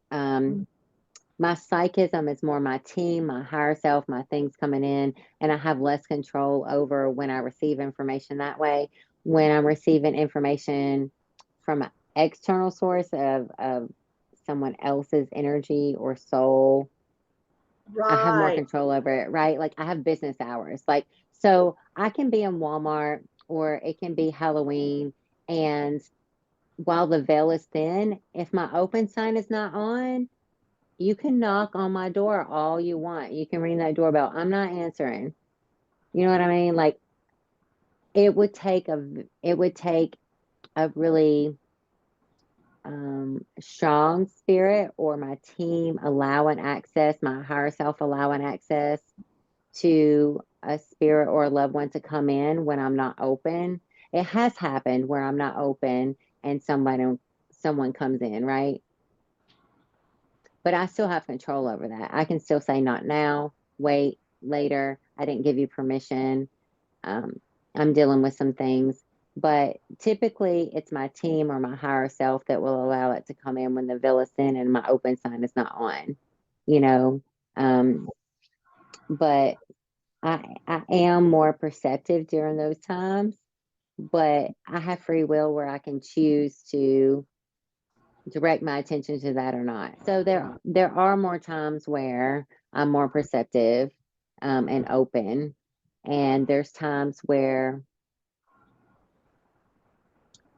my psychism is more my team, my higher self, my things coming in, and I have less control over when I receive information that way. When I'm receiving information from an external source of someone else's energy or soul, I have more right. control over it, right? Like I have business hours. Like, so I can be in Walmart or it can be Halloween. And while the veil is thin, if my open sign is not on, you can knock on my door all you want. You can ring that doorbell. I'm not answering. You know what I mean? Like it would take a really strong spirit or my team allowing access, my higher self allowing access to a spirit or a loved one to come in when I'm not open. It has happened where I'm not open and someone comes in, right? But I still have control over that. I can still say not now, wait, later. I didn't give you permission. Um, I'm dealing with some things, but typically it's my team or my higher self that will allow it to come in when the veil is thin and my open sign is not on, you know. Um, but I am more perceptive during those times, but I have free will where I can choose to direct my attention to that or not. So there are more times where I'm more perceptive and open, and there's times where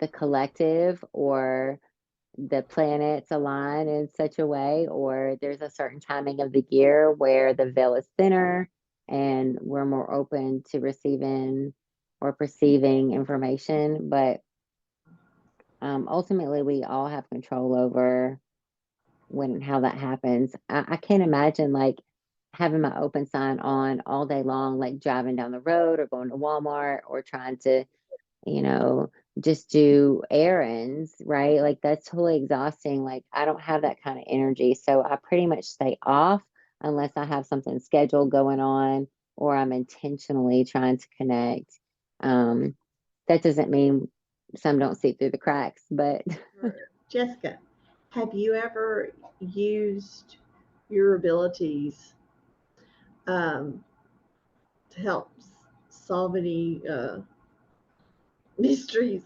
the collective or the planets align in such a way, or there's a certain timing of the year where the veil is thinner and we're more open to receiving or perceiving information. But ultimately, we all have control over when and how that happens. I can't imagine like having my open sign on all day long, like driving down the road or going to Walmart or trying to, you know, just do errands, right? Like that's totally exhausting. Like I don't have that kind of energy. So I pretty much stay off unless I have something scheduled going on or I'm intentionally trying to connect. Um, that doesn't mean some don't see through the cracks, but Jessica, have you ever used your abilities um, to help solve any mysteries?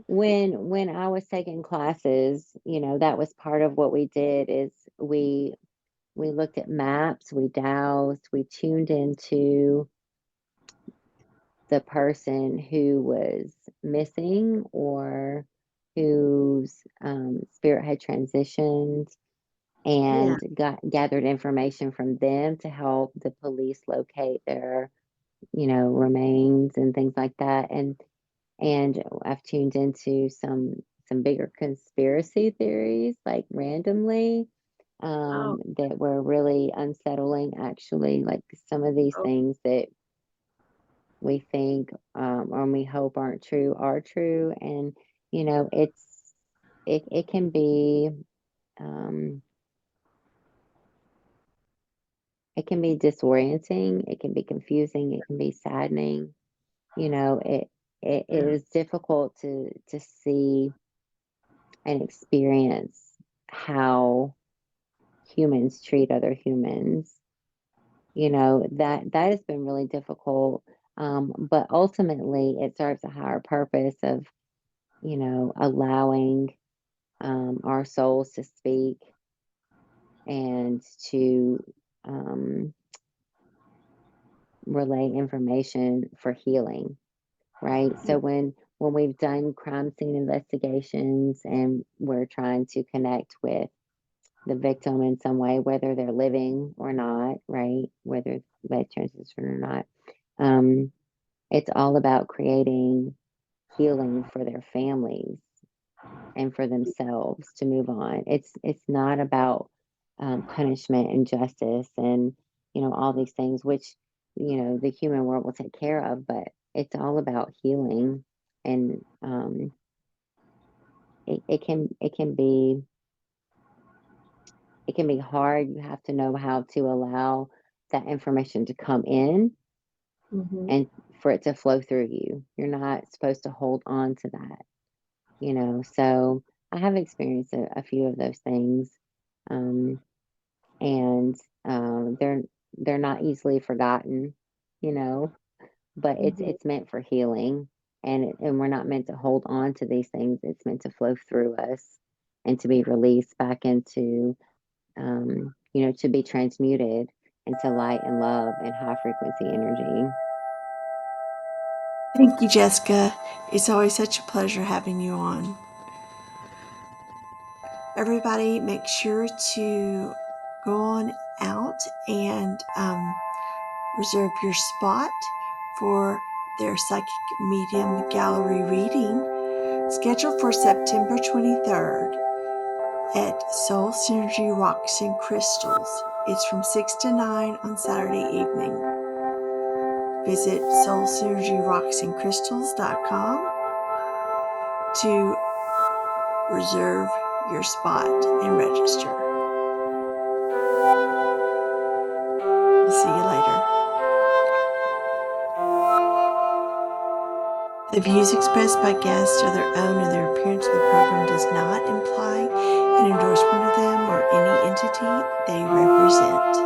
when I was taking classes, that was part of what we did is we looked at maps, we dowsed, we tuned into the person who was missing or whose spirit had transitioned. and gathered information from them to help the police locate their, remains and things like that. And I've tuned into some bigger conspiracy theories, like randomly, that were really unsettling, actually, like some of these things that we think or we hope aren't true are true. And it can be disorienting, it can be confusing, it can be saddening. It is difficult to see and experience how humans treat other humans. That has been really difficult. But ultimately it serves a higher purpose of, allowing our souls to speak and to relay information for healing, right? So when we've done crime scene investigations and we're trying to connect with the victim in some way, whether they're living or not, right? Whether they transition or not, it's all about creating healing for their families and for themselves to move on. It's not about punishment and justice and all these things, which the human world will take care of, but it's all about healing. And it can be hard. You have to know how to allow that information to come in and for it to flow through you. You're not supposed to hold on to that, so I have experienced a few of those things. And they're not easily forgotten, but it's meant for healing, and we're not meant to hold on to these things. It's meant to flow through us and to be released back into, to be transmuted into light and love and high frequency energy. Thank you, Jessica. It's always such a pleasure having you on. Everybody, make sure to go on out and reserve your spot for their Psychic Medium Gallery reading, scheduled for September 23rd at Soul Synergy Rocks and Crystals. It's from 6 to 9 on Saturday evening. Visit soulsynergyrocksandcrystals.com to reserve your spot and register. We'll see you later. The views expressed by guests are their own, and their appearance in the program does not imply an endorsement of them or any entity they represent.